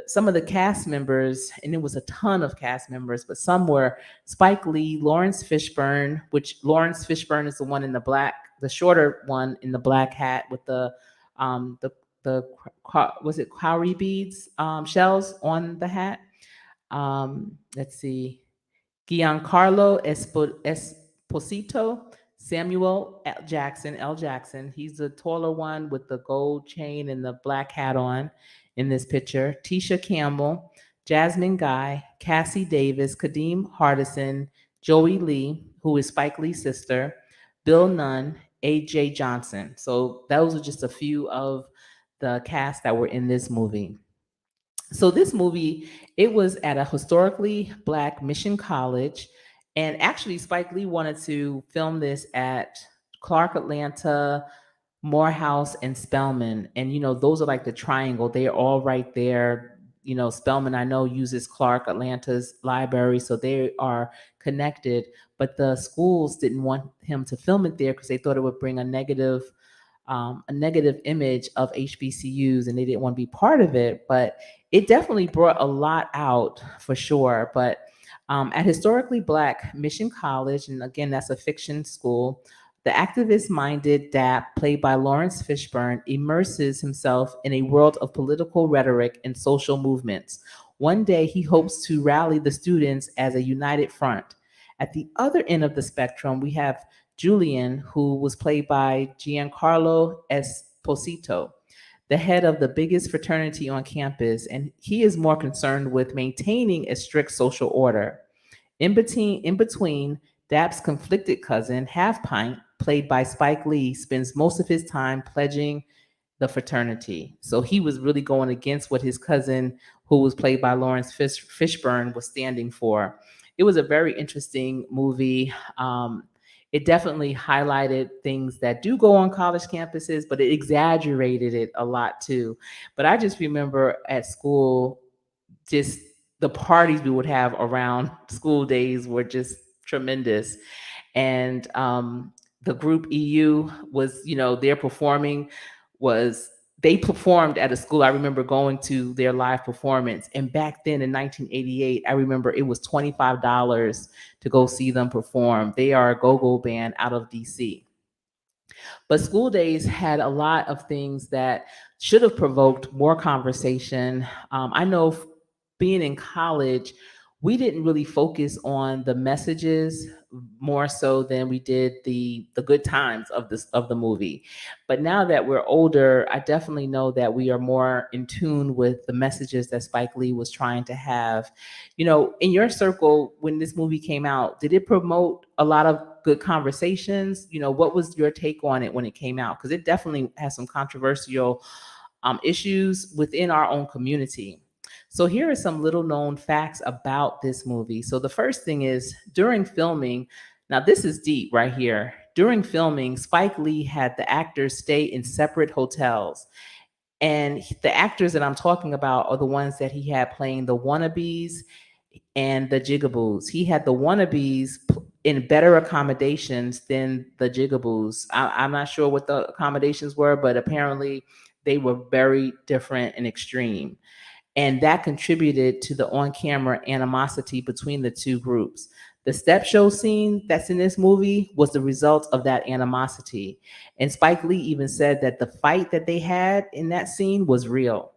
Some of the cast members, and it was a ton of cast members, but some were Spike Lee, Lawrence Fishburne, which Lawrence Fishburne is the one in the black, the shorter one in the black hat with the was it cowrie beads shells on the hat. Let's see, Giancarlo Esposito, Samuel L. Jackson. He's the taller one with the gold chain and the black hat on in this picture. Tisha Campbell, Jasmine Guy, Cassie Davis, Kadeem Hardison, Joey Lee, who is Spike Lee's sister, Bill Nunn, A.J. Johnson. So those are just a few of the cast that were in this movie. So this movie, it was at a historically Black Mission College, and actually Spike Lee wanted to film this at Clark Atlanta, Morehouse, and Spelman. And those are like the triangle. They are all right there. Spelman, I know, uses Clark Atlanta's library, so they are connected. But the schools didn't want him to film it there because they thought it would bring a negative image of HBCUs, and they didn't want to be part of it. But it definitely brought a lot out for sure. But at historically Black Mission College, and again, that's a fiction school, The activist minded Dap, played by Lawrence Fishburne, immerses himself in a world of political rhetoric and social movements. One day, he hopes to rally the students as a united front. At the other end of the spectrum, we have Julian, who was played by Giancarlo Esposito, the head of the biggest fraternity on campus, and he is more concerned with maintaining a strict social order. In between, Dap's conflicted cousin, Half Pint, played by Spike Lee, spends most of his time pledging the fraternity. So he was really going against what his cousin, who was played by Lawrence Fishburne, was standing for. It was a very interesting movie. It definitely highlighted things that do go on college campuses, but it exaggerated it a lot too. But I just remember at school, just the parties we would have around school days were just tremendous. And the group EU was, their performing was they performed at a school. I remember going to their live performance. And back then in 1988, I remember it was $25 to go see them perform. They are a go-go band out of DC. But school days had a lot of things that should have provoked more conversation. I know being in college, we didn't really focus on the messages more so than we did the good times of the movie. But now that we're older, I definitely know that we are more in tune with the messages that Spike Lee was trying to have. In your circle, when this movie came out, did it promote a lot of good conversations? What was your take on it when it came out? Because it definitely has some controversial issues within our own community. So here are some little known facts about this movie. So the first thing is during filming, now this is deep right here. During filming, Spike Lee had the actors stay in separate hotels. And the actors that I'm talking about are the ones that he had playing the wannabes and the jigaboos. He had the wannabes in better accommodations than the jigaboos. I'm not sure what the accommodations were, but apparently they were very different and extreme. And that contributed to the on camera animosity between the two groups. The step show scene that's in this movie was the result of that animosity. And Spike Lee even said that the fight that they had in that scene was real.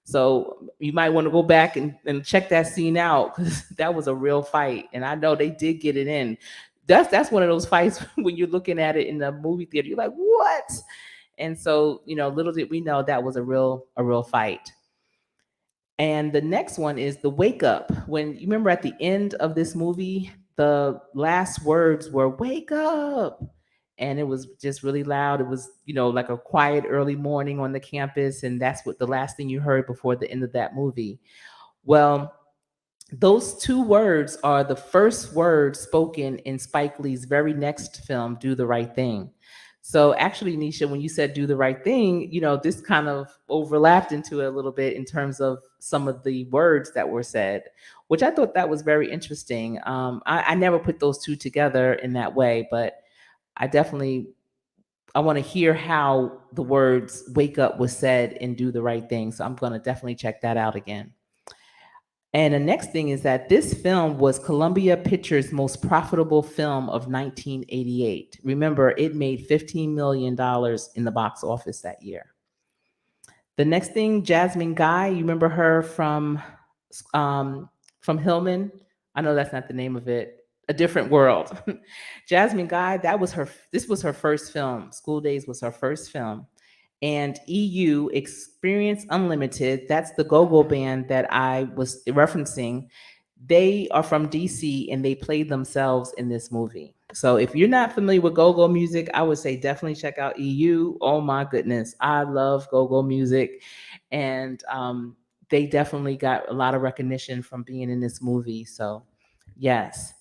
So you might want to go back and check that scene out because that was a real fight. And I know they did get it in. That's one of those fights when you're looking at it in the movie theater, you're like, what? And so, little did we know that was a real fight. And the next one is the wake up. When you remember at the end of this movie, the last words were wake up. And it was just really loud. It was, like a quiet early morning on the campus. And that's what the last thing you heard before the end of that movie. Well, those two words are the first words spoken in Spike Lee's very next film, Do the Right Thing. So actually, Nisha, when you said do the right thing, this kind of overlapped into it a little bit in terms of some of the words that were said, which I thought that was very interesting. I never put those two together in that way, but I want to hear how the words wake up was said and do the right thing. So I'm going to definitely check that out again. And the next thing is that this film was Columbia Pictures' most profitable film of 1988. Remember, it made $15 million in the box office that year. The next thing, Jasmine Guy, you remember her from Hillman? I know that's not the name of it. A Different World. Jasmine Guy, this was her first film. School Days was her first film. And EU, Experience Unlimited, that's the go-go band that I was referencing. They are from DC and they played themselves in this movie. So if you're not familiar with go-go music, I would say definitely check out EU. Oh my goodness, I love go-go music. And they definitely got a lot of recognition from being in this movie. So yes.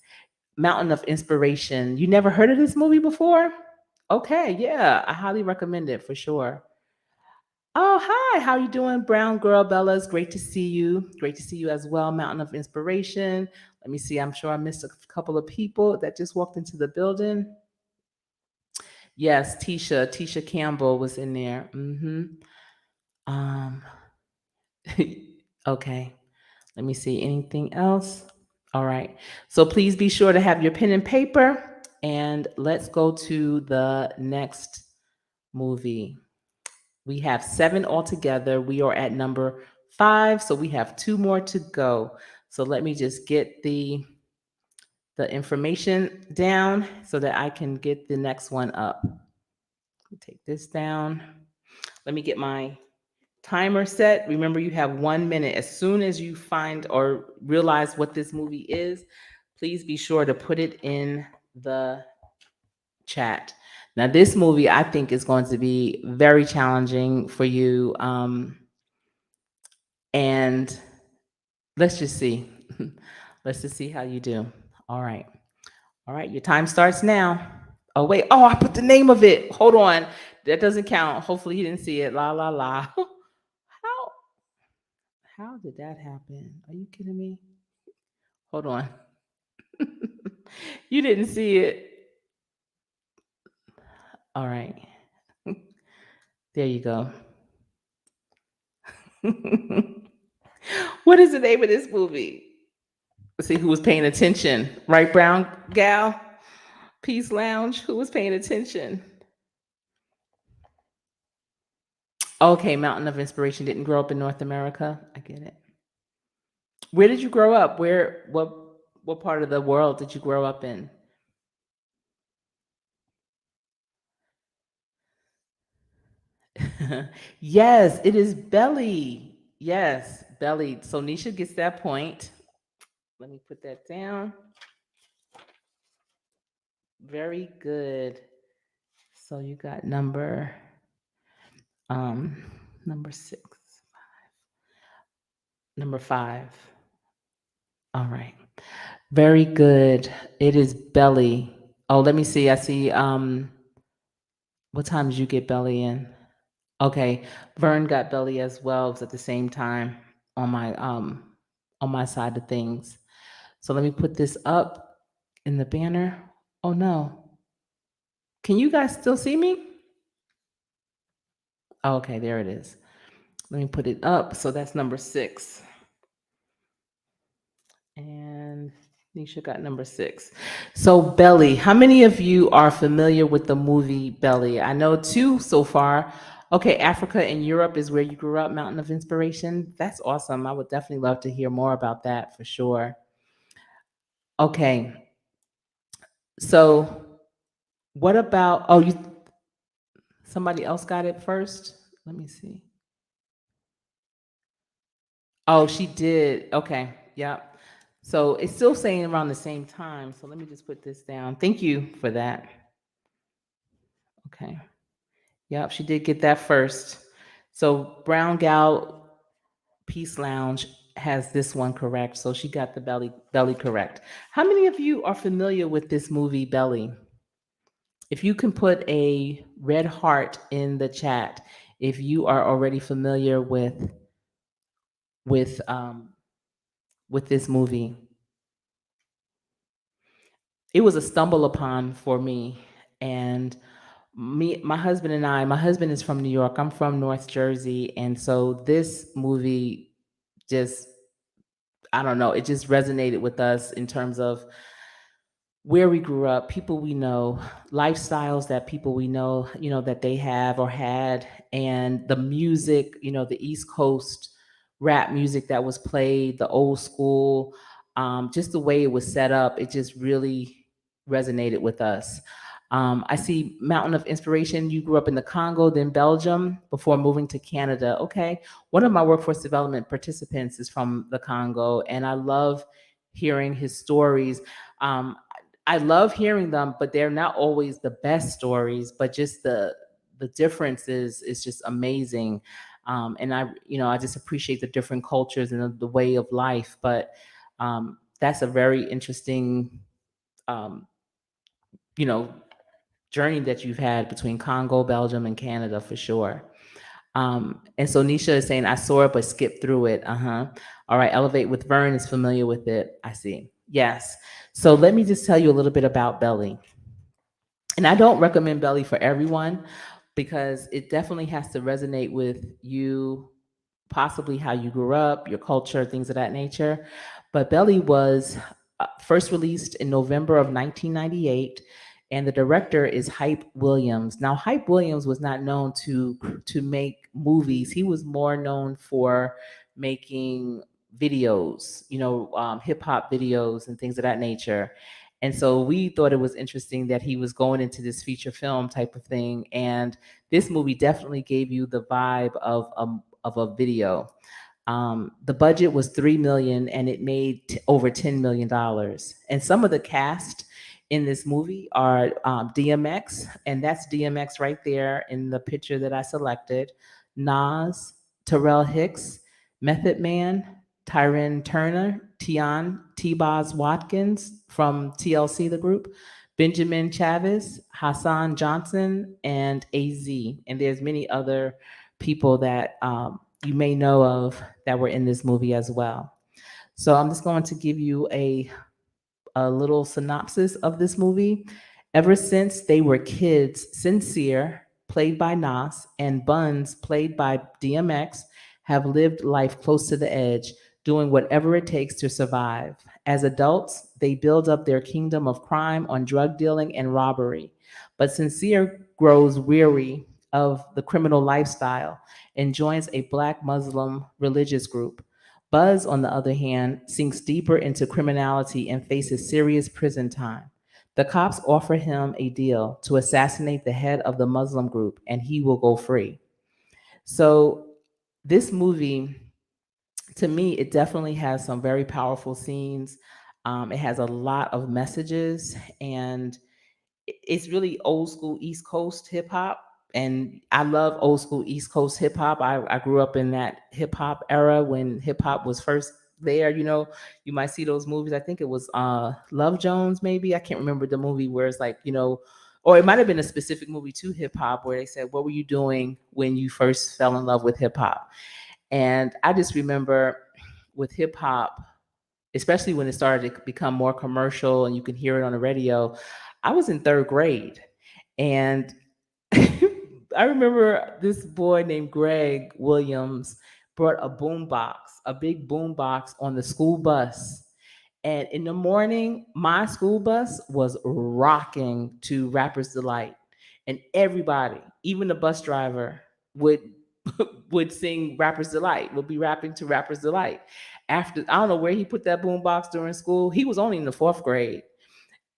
Mountain of Inspiration. You never heard of this movie before? Okay, yeah, I highly recommend it for sure. Oh, hi. How you doing, Brown Girl Bellas? Great to see you. Great to see you as well. Mountain of Inspiration. Let me see. I'm sure I missed a couple of people that just walked into the building. Yes, Tisha Campbell was in there. Um, okay. Let me see. Anything else? All right. So please be sure to have your pen and paper. and let's go to the next movie. We have 7 altogether. We are at number 5, so we have 2 more to go. So let me just get the information down so that I can get the next one up. Take this down. Let me get my timer set. Remember, you have 1 minute. As soon as you find or realize what this movie is, please be sure to put it in the chat. Now, this movie I think is going to be very challenging for you. And let's just see. Let's just see how you do. All right. All right. Your time starts now. Oh, wait. Oh, I put the name of it. Hold on. That doesn't count. Hopefully, you didn't see it. La, la, la. How? How did that happen? Are you kidding me? Hold on. You didn't see it. All right. There you go. What is the name of this movie? Let's see who was paying attention. Right, Brown Gal? Peace Lounge? Who was paying attention? Okay, Mountain of Inspiration didn't grow up in North America. I get it. Where did you grow up? What part of the world did you grow up in? Yes, it is Belly. Yes, Belly. So Nisha gets that point. Let me put that down. Very good. So you got um number 6, number 5. All right. Very good. It is Belly. Oh, let me see. I see what time did you get Belly in? Okay. Vern got Belly as well. It was at the same time on my side of things. So let me put this up in the banner. Oh no. Can you guys still see me? Oh, okay, there it is. Let me put it up. So that's number 6. And Nisha got number 6. So Belly, how many of you are familiar with the movie Belly? I know 2 so far. Okay, Africa and Europe is where you grew up, Mountain of Inspiration. That's awesome. I would definitely love to hear more about that for sure. Okay. So what about, oh, you, somebody else got it first? Let me see. Oh, she did. Okay. Yep. So it's still saying around the same time. So let me just put this down. Thank you for that. Okay. Yep, she did get that first. So Brown Gal Peace Lounge has this one correct. So she got the belly correct. How many of you are familiar with this movie Belly? If you can put a red heart in the chat, if you are already familiar with um with this movie. It was a stumble upon for me, and my husband and I, my husband is from New York, I'm from North Jersey, and so this movie just, I don't know, it just resonated with us in terms of where we grew up, people we know, lifestyles that people we know, that they have or had, and the music, the East Coast rap music that was played, the old school, just the way it was set up, it just really resonated with us. I see Mountain of Inspiration. You grew up in the Congo, then Belgium, before moving to Canada. Okay. One of my workforce development participants is from the Congo, and I love hearing his stories. I love hearing them, but they're not always the best stories, but just the differences is just amazing. And I just appreciate the different cultures and the way of life. But that's a very interesting, um, you know, journey that you've had between Congo, Belgium, and Canada for sure. And so Nisha is saying, I saw it, but skipped through it. All right, Elevate with Vern is familiar with it. I see. Yes. So let me just tell you a little bit about Belly. And I don't recommend Belly for everyone because it definitely has to resonate with you, possibly how you grew up, your culture, things of that nature. But Belly was first released in November of 1998. and the director is Hype Williams. Now, Hype Williams was not known to make movies. He was more known for making videos, hip hop videos and things of that nature. And so we thought it was interesting that he was going into this feature film type of thing. And this movie definitely gave you the vibe of a video. The budget was 3 million and it made over $10 million. And some of the cast in this movie are DMX, and that's DMX right there in the picture that I selected. Nas, Terrell Hicks, Method Man, Tyrone Turner, T-Boz Watkins from TLC, the group, Benjamin Chavis, Hassan Johnson, and AZ. And there's many other people that you may know of that were in this movie as well. So I'm just going to give you a little synopsis of this movie. Ever since they were kids, Sincere, played by Nas, and Buns, played by DMX, have lived life close to the edge, doing whatever it takes to survive. As adults, they build up their kingdom of crime on drug dealing and robbery. But Sincere grows weary of the criminal lifestyle and joins a Black Muslim religious group. Buzz, on the other hand, sinks deeper into criminality and faces serious prison time. The cops offer him a deal to assassinate the head of the Muslim group, and he will go free. So, this movie, to me, it definitely has some very powerful scenes. It has a lot of messages, and it's really old school East Coast hip hop. And I love old school East Coast hip hop. I grew up in that hip hop era when hip hop was first there. You might see those movies. I think it was Love Jones, maybe. I can't remember the movie where it's like, or it might have been a specific movie to hip hop where they said, "What were you doing when you first fell in love with hip hop?" And I just remember with hip hop, especially when it started to become more commercial and you can hear it on the radio, I was in third grade. And I remember this boy named Greg Williams brought a boombox, a big boombox on the school bus. And in the morning, my school bus was rocking to Rapper's Delight. And everybody, even the bus driver, would would sing Rapper's Delight, would be rapping to Rapper's Delight. After, I don't know where he put that boombox during school. He was only in the fourth grade.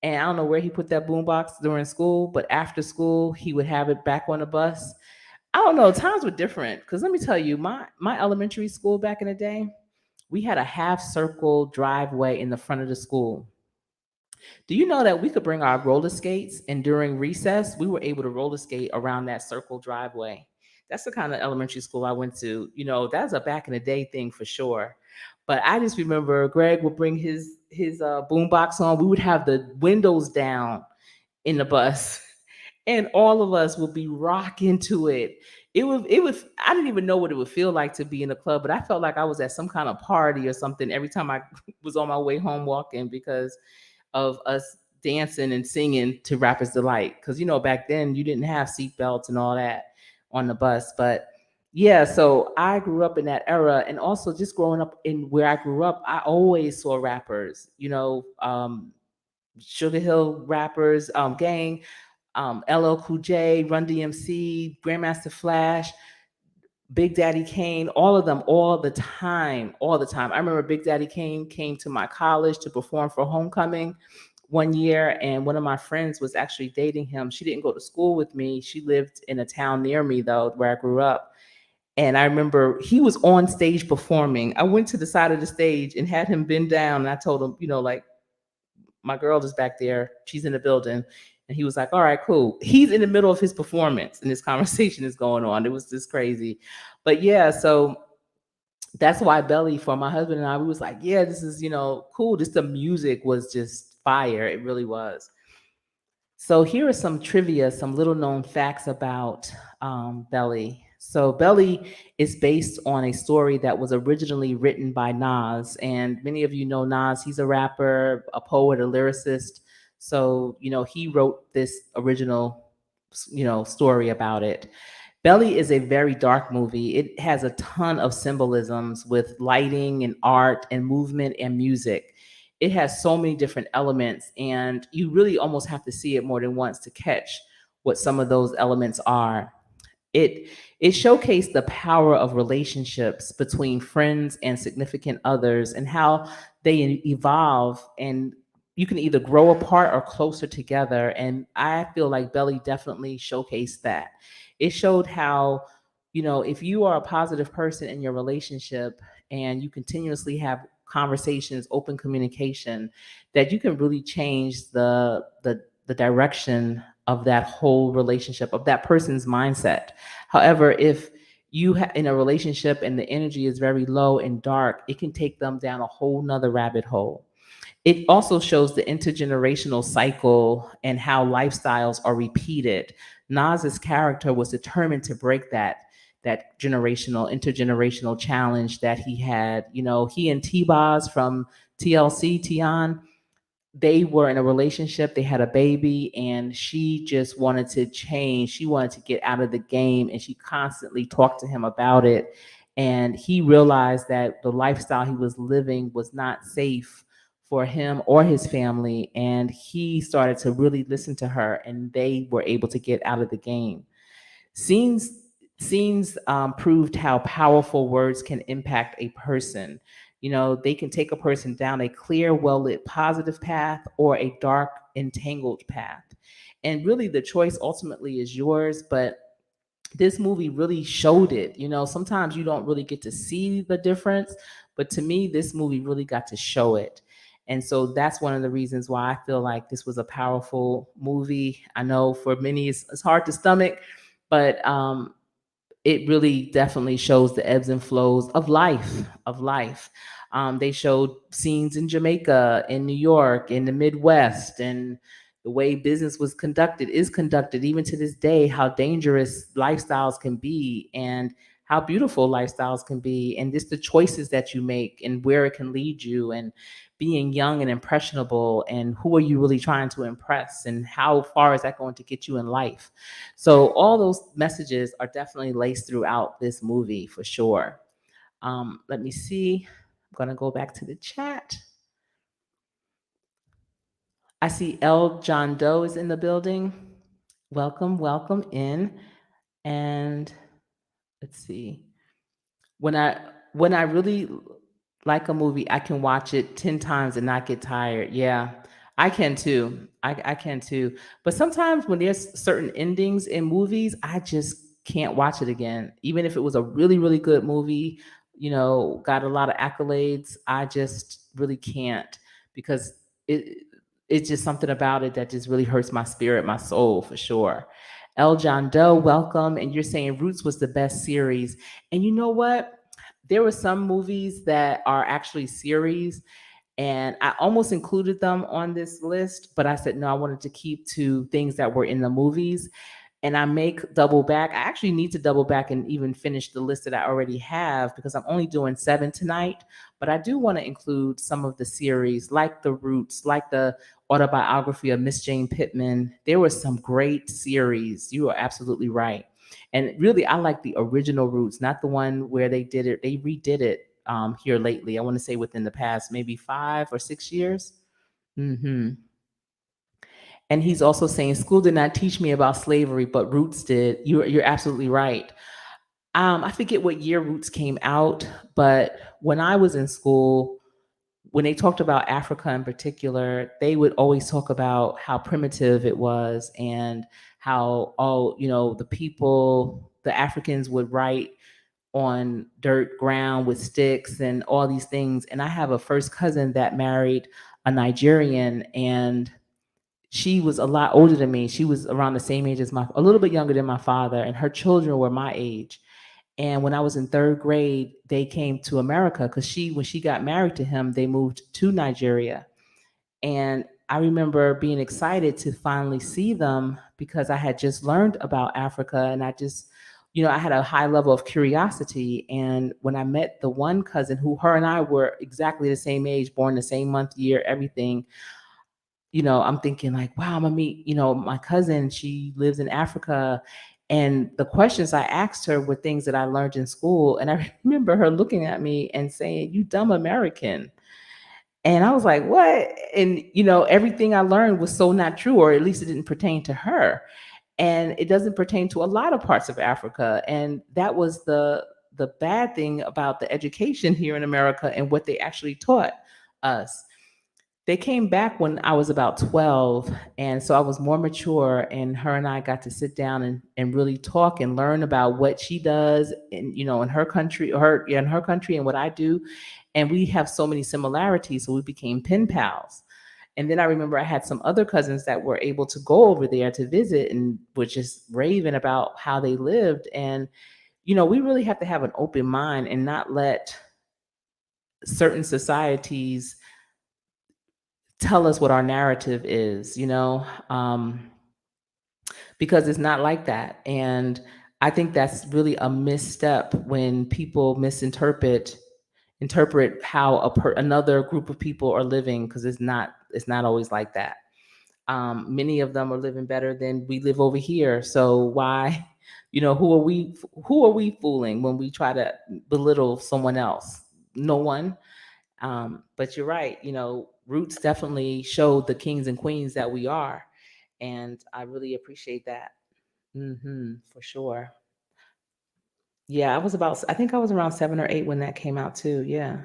And I don't know where he put that boombox during school, but after school, he would have it back on the bus. I don't know, times were different. Because let me tell you, my elementary school back in the day, we had a half circle driveway in the front of the school. Do you know that we could bring our roller skates, and during recess, we were able to roller skate around that circle driveway? That's the kind of elementary school I went to. That's a back in the day thing for sure. But I just remember Greg would bring his boombox on. We would have the windows down in the bus, and all of us would be rocking to it. It was. I didn't even know what it would feel like to be in a club, but I felt like I was at some kind of party or something every time I was on my way home walking because of us dancing and singing to Rapper's Delight. Because back then you didn't have seatbelts and all that on the bus. But yeah, so I grew up in that era, and also just growing up in where I grew up, I always saw rappers. Sugar Hill rappers, Gang, LL Cool J, Run DMC, Grandmaster Flash, Big Daddy Kane, all of them, all the time, all the time. I remember Big Daddy Kane came to my college to perform for homecoming one year, and one of my friends was actually dating him. She didn't go to school with me. She lived in a town near me, though, where I grew up. And I remember he was on stage performing. I went to the side of the stage and had him bend down, and I told him, like, my girl is back there. She's in the building. And he was like, all right, cool. He's in the middle of his performance and this conversation is going on. It was just crazy. But yeah, so that's why Belly, for my husband and I, we was like, yeah, this is, cool. Just the music was just fire. It really was. So here are some trivia, some little known facts about Belly. So Belly is based on a story that was originally written by Nas, and many of you know Nas. He's a rapper, a poet, a lyricist. So he wrote this original, story about it. Belly is a very dark movie. It has a ton of symbolisms with lighting and art and movement and music. it has so many different elements, and you really almost have to see it more than once to catch what some of those elements are. It it showcased the power of relationships between friends and significant others, and how they evolve, and you can either grow apart or closer together. And I feel like Belly definitely showcased that. It showed how, if you are a positive person in your relationship and you continuously have conversations, open communication, that you can really change the direction of that whole relationship, of that person's mindset. However, if in a relationship and the energy is very low and dark, it can take them down a whole nother rabbit hole. It also shows the intergenerational cycle and how lifestyles are repeated. Nas's character was determined to break that intergenerational challenge that he had. He and T-Boz from TLC, Tion, they were in a relationship, they had a baby, and she just wanted to change. She wanted to get out of the game, and she constantly talked to him about it. And he realized that the lifestyle he was living was not safe for him or his family. And he started to really listen to her, and they were able to get out of the game. Scenes proved how powerful words can impact a person. They can take a person down a clear, well lit, positive path, or a dark, entangled path. And really, the choice ultimately is yours. But this movie really showed it. Sometimes you don't really get to see the difference, but to me, this movie really got to show it. And so that's one of the reasons why I feel like this was a powerful movie. I know for many it's hard to stomach, but it really definitely shows the ebbs and flows of life. They showed scenes in Jamaica, in New York, in the Midwest, and the way business was conducted is conducted even to this day, how dangerous lifestyles can be and how beautiful lifestyles can be, and just the choices that you make and where it can lead you, and being young and impressionable, and who are you really trying to impress, and how far is that going to get you in life. So all those messages are definitely laced throughout this movie for sure. Let me see. I'm gonna go back to the chat. I see L. John Doe is in the building. Welcome, welcome in. And let's see. When I really like a movie, I can watch it 10 times and not get tired. Yeah. I can too. I can too. But sometimes when there's certain endings in movies, I just can't watch it again. Even if it was a really, really good movie, got a lot of accolades, I just really can't, because it it's just something about it that just really hurts my spirit, my soul for sure. El John Doe, welcome. And you're saying Roots was the best series. And you know what? There were some movies that are actually series, and I almost included them on this list, but I said no, I wanted to keep to things that were in the movies. And I make double back. I actually need to double back and even finish the list that I already have, because I'm only doing 7 tonight. But I do want to include some of the series, like The Roots, like the autobiography of Miss Jane Pittman. There were some great series. You are absolutely right. And really, I like the original Roots, not the one where they redid it here lately. I want to say within the past maybe 5 or 6 years. Hmm. And he's also saying school did not teach me about slavery, but Roots did. You're absolutely right. I forget what year Roots came out, but when I was in school, when they talked about Africa in particular, they would always talk about how primitive it was, and how all, the people, the Africans would write on dirt ground with sticks and all these things. And I have a first cousin that married a Nigerian, and she was a lot older than me. She was around the same age as a little bit younger than my father, and her children were my age. And when I was in 3rd grade, they came to America, because when she got married to him, they moved to Nigeria. And I remember being excited to finally see them, because I had just learned about Africa, and I just, I had a high level of curiosity. And when I met the one cousin, who her and I were exactly the same age, born the same month, year, everything, I'm thinking like, wow, I'm gonna meet, my cousin. She lives in Africa. And the questions I asked her were things that I learned in school. And I remember her looking at me and saying, "You dumb American." And I was like, what? And, everything I learned was so not true, or at least it didn't pertain to her. And it doesn't pertain to a lot of parts of Africa. And that was the bad thing about the education here in America and what they actually taught us. They came back when I was about 12. And so I was more mature, and her and I got to sit down and really talk and learn about what she does in her country, in her country, and what I do. And we have so many similarities. So we became pen pals. And then I remember I had some other cousins that were able to go over there to visit and were just raving about how they lived. And, we really have to have an open mind and not let certain societies tell us what our narrative is, because it's not like that. And I think that's really a misstep when people interpret how another group of people are living, because it's not always like that. Many of them are living better than we live over here. So why, who are we fooling when we try to belittle someone else? No one. But you're right. Roots definitely showed the kings and queens that we are, and I really appreciate that. For sure. Yeah, I think I was around 7 or 8 when that came out too. Yeah,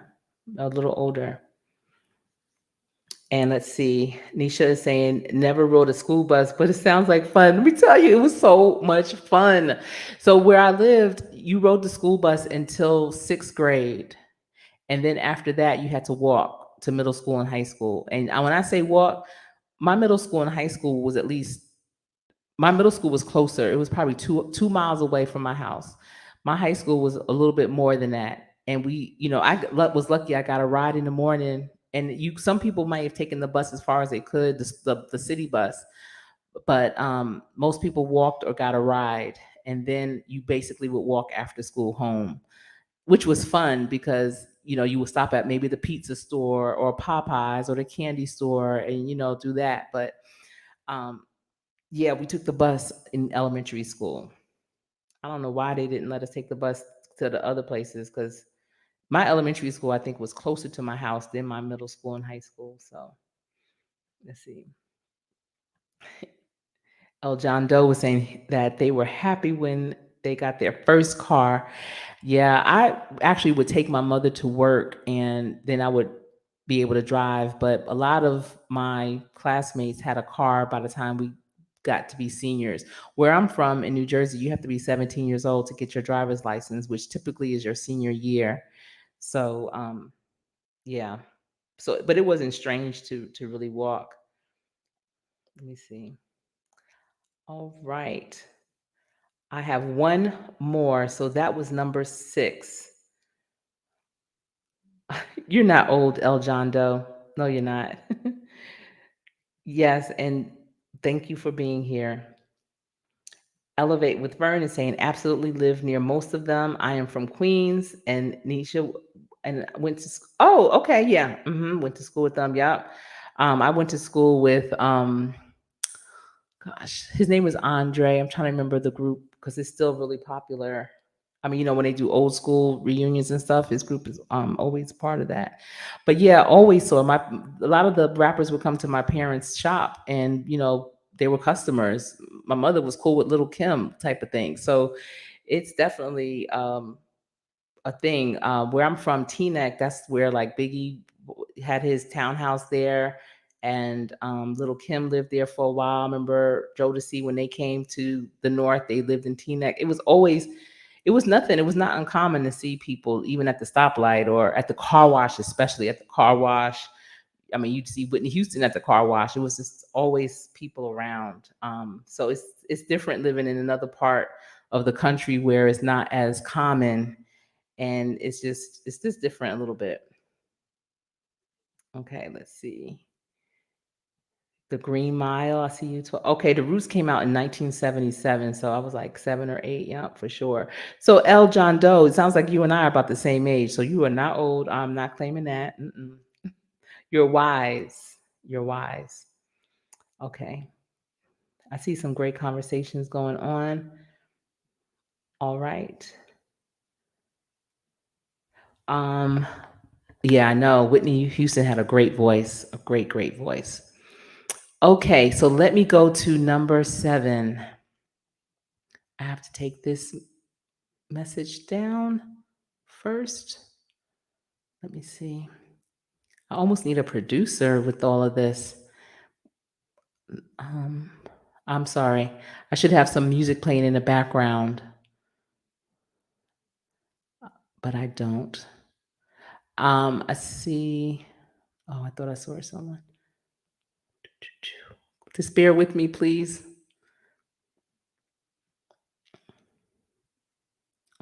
a little older. And let's see, Nisha is saying never rode a school bus, but it sounds like fun. Let me tell you, it was so much fun. So where I lived, you rode the school bus until 6th grade. And then after that, you had to walk to middle school and high school. And when I say walk, my middle school and high school was my middle school was closer. It was probably 2 miles away from my house. My high school was a little bit more than that. And was lucky I got a ride in the morning. And some people might have taken the bus as far as they could, the city bus, but most people walked or got a ride. And then you basically would walk after school home, which was fun because you would stop at maybe the pizza store or Popeyes or the candy store and do that. But um, yeah, we took the bus in elementary school. I don't know why they didn't let us take the bus to the other places, because my elementary school I think was closer to my house than my middle school and high school. So let's see. El John Doe was saying that they were happy when they got their first car. Yeah, I actually would take my mother to work and then I would be able to drive. But a lot of my classmates had a car by the time we got to be seniors. Where I'm from in New Jersey, you have to be 17 years old to get your driver's license, which typically is your senior year. So, yeah. So, but it wasn't strange to really walk. Let me see. All right. I have one more. So that was number 6. You're not old, El John Doe. No, you're not. Yes, and thank you for being here. Elevate with Vern is saying absolutely live near most of them. I am from Queens, and Nisha and went to oh, okay, yeah. Went to school with them. Yep. I went to school with gosh, his name was Andre. I'm trying to remember the group because it's still really popular. I mean, when they do old school reunions and stuff, his group is always part of that. But yeah, always saw a lot of the rappers would come to my parents' shop, and they were customers. My mother was cool with Little Kim type of thing. So it's definitely a thing. Where I'm from, Teaneck, that's where like Biggie had his townhouse there, and Little Kim lived there for a while. I remember Jodeci when they came to the north, they lived in Teaneck. It was nothing. It was not uncommon to see people even at the stoplight or at the car wash, especially at the car wash. I mean, you'd see Whitney Houston at the car wash. It was just always people around. So it's different living in another part of the country where it's not as common, and it's just different a little bit. Okay, let's see. The Green Mile. I see you. Okay, The Roots came out in 1977, so I was like 7 or 8. Yeah, for sure. So L. John Doe. It sounds like you and I are about the same age. So you are not old. I'm not claiming that. Mm-mm. You're wise. You're wise. Okay. I see some great conversations going on. All right. Um, Yeah, I know. Whitney Houston had a great voice, a great, great voice. Okay, so let me go to number 7. I have to take this message down first. Let me see. I almost need a producer with all of this. Um, I'm sorry. I should have some music playing in the background, but I don't. I see. Oh, I thought I saw someone. Just bear with me, please.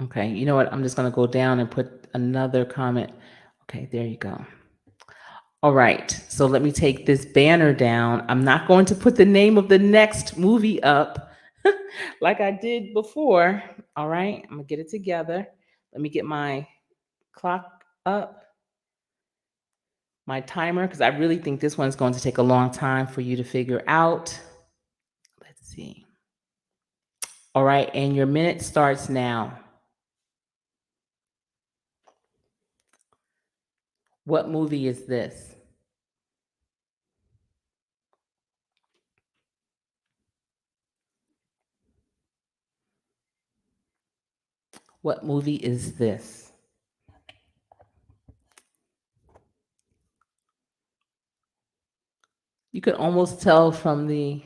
Okay, you know what? I'm just going to go down and put another comment. Okay, there you go. All right, so let me take this banner down. I'm not going to put the name of the next movie up like I did before. All right, I'm going to get it together. Let me get my clock up, my timer, because I really think this one's going to take a long time for you to figure out. Let's see. All right, and your minute starts now. What movie is this? What movie is this? You could almost tell from the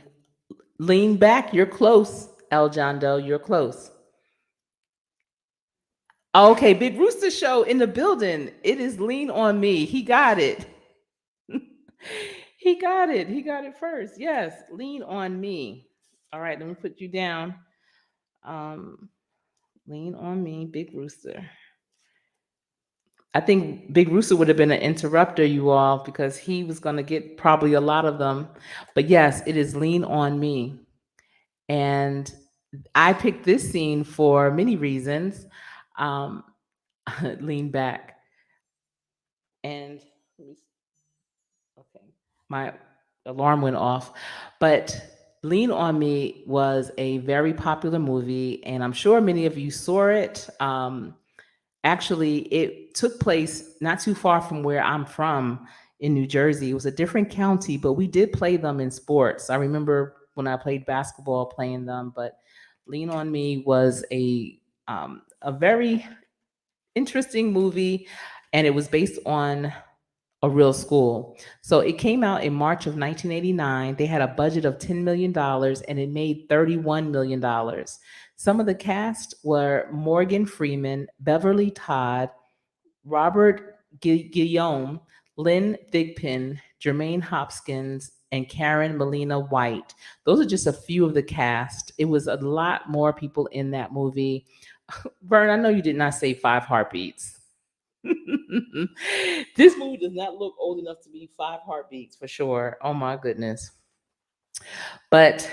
lean back. You're close, El John Doe. You're close. Okay, Big Rooster Show in the building. It is Lean on Me. He got it. He got it. He got it first. Yes, Lean on Me. All right, let me put you down. Um, Lean on Me, Big Rooster. I think Big Rooster would have been an interrupter, you all, because he was going to get probably a lot of them. But yes, it is Lean on Me. And I picked this scene for many reasons. Um, lean back and okay, my alarm went off. But Lean on Me was a very popular movie, and I'm sure many of you saw it. Actually, it took place not too far from where I'm from in New Jersey. It was a different county, but we did play them in sports. I remember when I played basketball playing them, but Lean on Me was a very interesting movie, and it was based on a real school. So it came out in March of 1989. They had a budget of $10 million and it made $31 million. Some of the cast were Morgan Freeman, Beverly Todd, Robert Guillaume, Lynn Thigpen, Jermaine Hopkins, and Karen Melina White. Those are just a few of the cast. It was a lot more people in that movie. Vern, I know you did not say Five Heartbeats. This movie does not look old enough to be Five Heartbeats for sure. Oh my goodness. But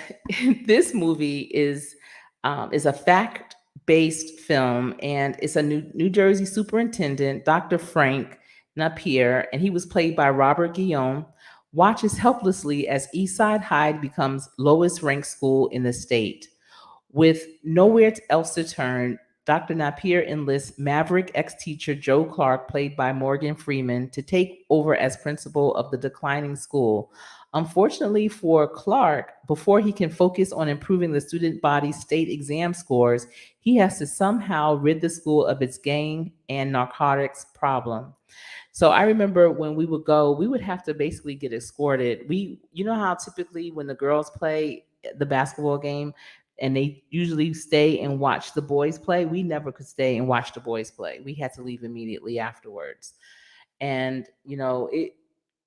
this movie is a fact based film, and it's a New Jersey superintendent, Dr. Frank Napier, and he was played by Robert Guillaume. Watches helplessly as Eastside High becomes lowest ranked school in the state. With nowhere else to turn, Dr. Napier enlists maverick ex teacher Joe Clark, played by Morgan Freeman, to take over as principal of the declining school. Unfortunately for Clark, before he can focus on improving the student body's state exam scores, he has to somehow rid the school of its gang and narcotics problem. So I remember when we would go, we would have to basically get escorted. You know how typically when the girls play the basketball game and they usually stay and watch the boys play, we never could stay and watch the boys play. We had to leave immediately afterwards. And,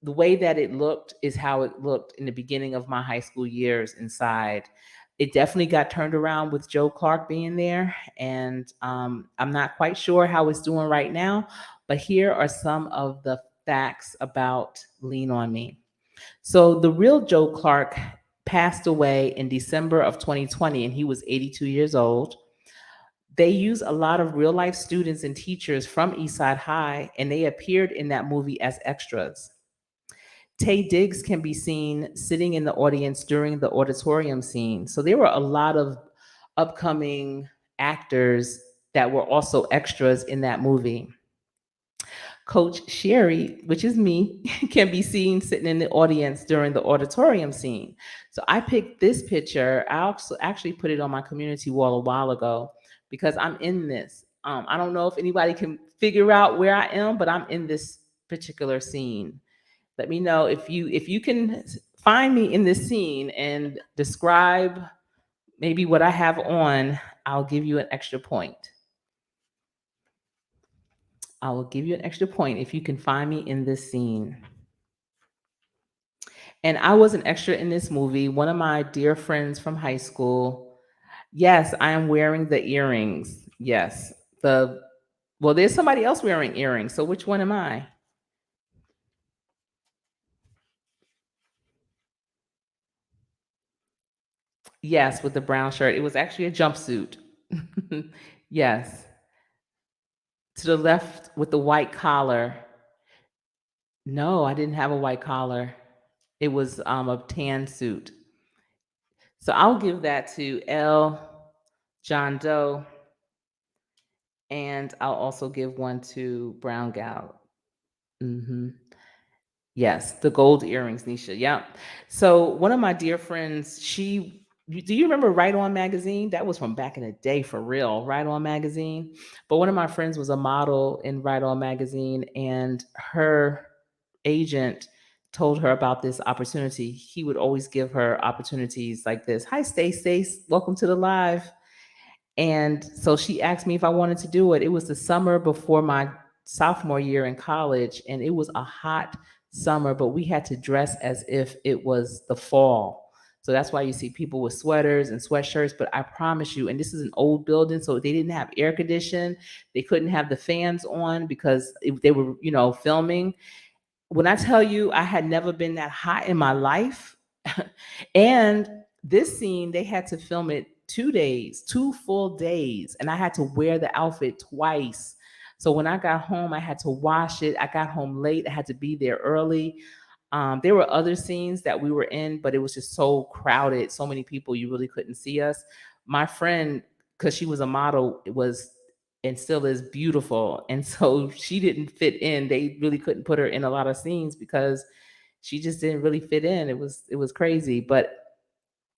the way that it looked is how it looked in the beginning of my high school years inside. It definitely got turned around with Joe Clark being there. And I'm not quite sure how it's doing right now, but here are some of the facts about Lean on Me. So, the real Joe Clark passed away in December of 2020, and he was 82 years old. They use a lot of real life students and teachers from Eastside High, and they appeared in that movie as extras. Tay Diggs can be seen sitting in the audience during the auditorium scene. So there were a lot of upcoming actors that were also extras in that movie. Coach Sherry, which is me, can be seen sitting in the audience during the auditorium scene. So I picked this picture. I also actually put it on my community wall a while ago because I'm in this. I don't know if anybody can figure out where I am, but I'm in this particular scene. Let me know if you can find me in this scene and describe maybe what I have on. I'll give you an extra point. I will give you an extra point if you can find me in this scene. And I was an extra in this movie. One of my dear friends from high school. Yes, I am wearing the earrings. Yes. There's somebody else wearing earrings. So which one am I? Yes, with the brown shirt. It was actually a jumpsuit. Yes. To the left with the white collar. No, I didn't have a white collar. It was a tan suit. So I'll give that to L. John Doe, and I'll also give one to Brown Gal. Hmm. Yes, the gold earrings, Nisha. Yeah. So one of my dear friends, do you remember Right On Magazine? That was from back in the day for real, Right On Magazine. But one of my friends was a model in Right On Magazine, and her agent told her about this opportunity. He would always give her opportunities like this. Hi, Stace. Welcome to the live. And so she asked me if I wanted to do it. It was the summer before my sophomore year in college, and it was a hot summer, but we had to dress as if it was the fall. So that's why you see people with sweaters and sweatshirts. But I promise you, and this is an old building, so they didn't have air condition. They couldn't have the fans on because they were, filming. When I tell you I had never been that hot in my life, and this scene, they had to film it 2 days, 2 full days, and I had to wear the outfit twice. So when I got home, I had to wash it. I got home late. I had to be there early. There were other scenes that we were in, but it was just so crowded, so many people, you really couldn't see us. My friend, because she was a model, was and still is beautiful. And so she didn't fit in. They really couldn't put her in a lot of scenes because she just didn't really fit in. It was crazy. But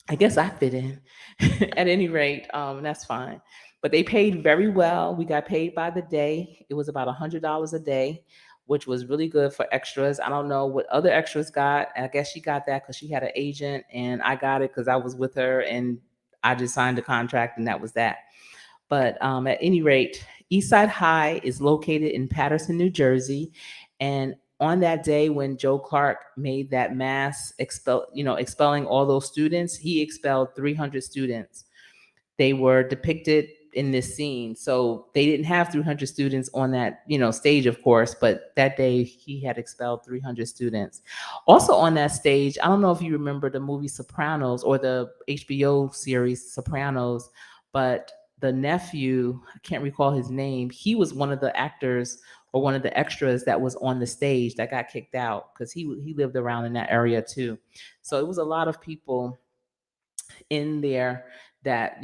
I guess I fit in at any rate. That's fine. But they paid very well. We got paid by the day. It was about $100 a day, which was really good for extras. I don't know what other extras got. I guess she got that because she had an agent, and I got it because I was with her, and I just signed the contract, and that was that. But at any rate, Eastside High is located in Paterson, New Jersey. And on that day when Joe Clark made that mass expelling all those students, he expelled 300 students. They were depicted in this scene. So they didn't have 300 students on that, stage, of course, but that day he had expelled 300 students. Also on that stage, I don't know if you remember the movie Sopranos or the HBO series Sopranos, but the nephew, I can't recall his name, he was one of the actors or one of the extras that was on the stage that got kicked out because he lived around in that area too. So it was a lot of people in there that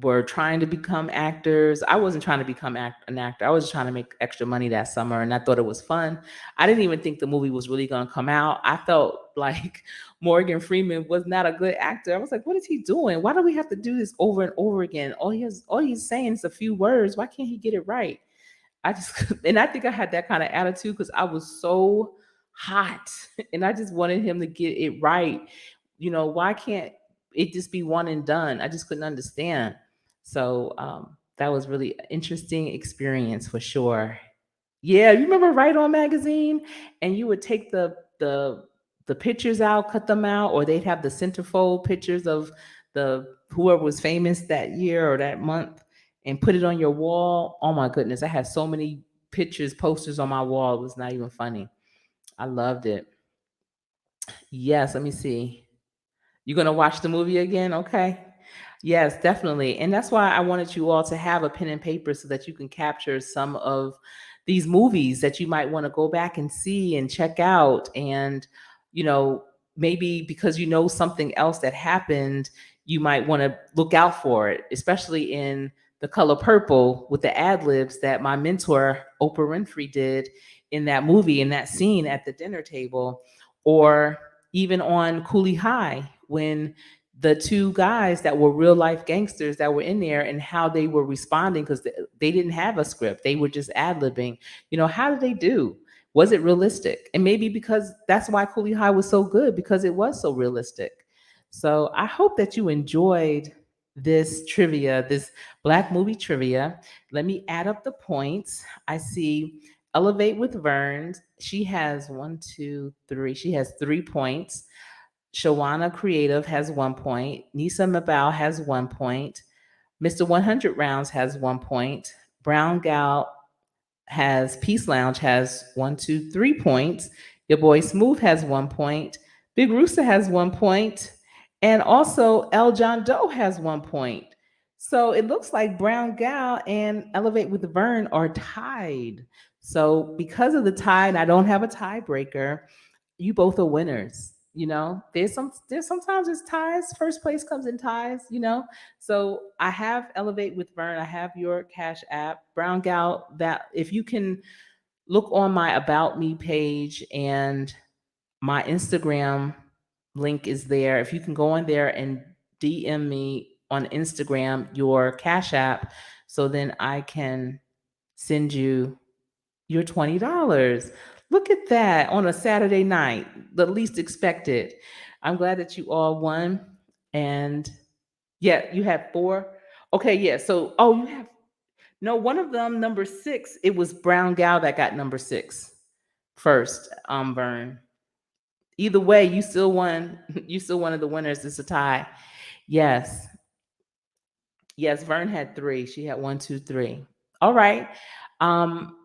were trying to become actors. I wasn't trying to become an actor. I was just trying to make extra money that summer, and I thought it was fun. I didn't even think the movie was really going to come out. I felt like Morgan Freeman was not a good actor. I was like, what is he doing? Why do we have to do this over and over again? All he's saying is a few words. Why can't he get it right? I just and I think I had that kind of attitude because I was so hot and I just wanted him to get it right. Why can't it just be one and done? I just couldn't understand. So that was really an interesting experience for sure. Yeah, you remember Right On Magazine? And you would take the pictures out, cut them out, or they'd have the centerfold pictures of the whoever was famous that year or that month and put it on your wall. Oh my goodness, I had so many pictures, posters on my wall. It was not even funny. I loved it. Yes, let me see. You gonna watch the movie again? Okay. Yes, definitely. And that's why I wanted you all to have a pen and paper so that you can capture some of these movies that you might want to go back and see and check out. And, you know, maybe because something else that happened, you might want to look out for it, especially in The Color Purple with the ad libs that my mentor Oprah Winfrey did in that movie, in that scene at the dinner table, or even on Cooley High when the two guys that were real life gangsters that were in there and how they were responding because they didn't have a script, they were just ad libbing. How did they do? Was it realistic? And maybe because that's why Cooley High was so good, because it was so realistic. So I hope that you enjoyed this trivia, this Black movie trivia. Let me add up the points. I see Elevate with Vern. She has 1, 2, 3. She has 3 points. Shawana Creative has 1 point. Nisa Mabau has 1 point. Mr. 100 Rounds has 1 point. Brown Gal has Peace Lounge has 1, 2, 3 points. Your boy Smooth has 1 point. Big Rooster has 1 point. And also El John Doe has 1 point. So it looks like Brown Gal and Elevate with Vern are tied. So because of the tie, and I don't have a tiebreaker, you both are winners. There's sometimes it's ties. First place comes in ties. So I have Elevate with Vern. I have your Cash App. Brown Gal, that if you can look on my About Me page, and my Instagram link is there. If you can go on there and DM me on Instagram your Cash App, so then I can send you your $20. Look at that on a Saturday night, the least expected. I'm glad that you all won. And yeah, you have 4. Okay, yeah. So, you have no, one of them, number 6, it was Brown Gal that got number 6 first, Vern. Either way, you still won. You still one of the winners. It's a tie. Yes. Yes, Vern had 3. She had 1, 2, 3. All right. Um,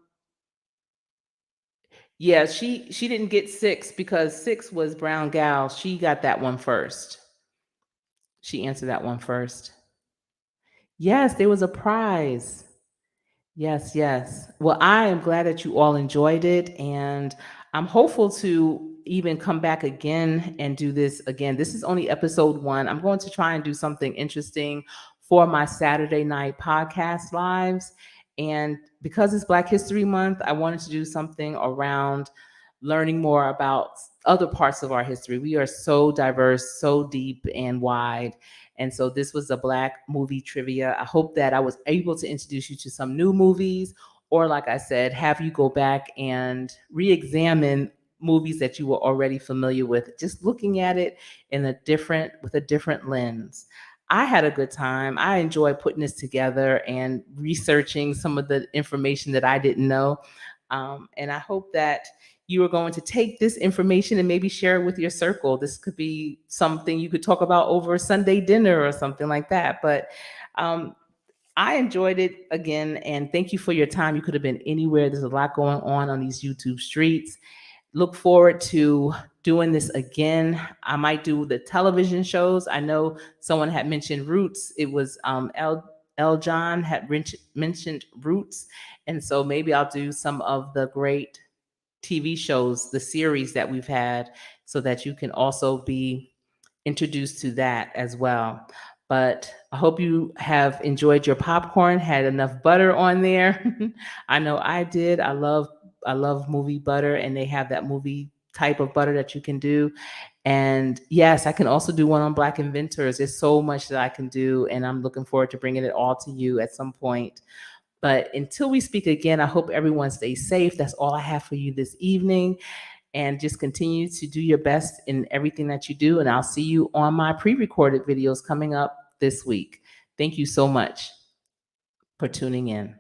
Yeah, she didn't get 6 because 6 was Brown Gal. She got that one first. She answered that one first. Yes, there was a prize. Yes, yes. Well, I am glad that you all enjoyed it, and I'm hopeful to even come back again and do this again. This is only episode 1. I'm going to try and do something interesting for my Saturday night podcast lives. And because it's Black History Month, I wanted to do something around learning more about other parts of our history. We are so diverse, so deep and wide. And so this was a Black movie trivia. I hope that I was able to introduce you to some new movies, or like I said, have you go back and re-examine movies that you were already familiar with, just looking at it with a different lens. I had a good time. I enjoyed putting this together and researching some of the information that I didn't know. And I hope that you are going to take this information and maybe share it with your circle. This could be something you could talk about over Sunday dinner or something like that. But I enjoyed it again, and thank you for your time. You could have been anywhere. There's a lot going on these YouTube streets. Look forward to doing this again. I might do the television shows. I know someone had mentioned Roots. It was L. John had mentioned Roots, and so maybe I'll do some of the great TV shows, the series that we've had, so that you can also be introduced to that as well. But I hope you have enjoyed your popcorn, had enough butter on there. I know I did. I love movie butter, and they have that movie type of butter that you can do. And yes, I can also do one on Black inventors. There's so much that I can do, and I'm looking forward to bringing it all to you at some point. But until we speak again, I hope everyone stays safe. That's all I have for you this evening. And just continue to do your best in everything that you do. And I'll see you on my pre-recorded videos coming up this week. Thank you so much for tuning in.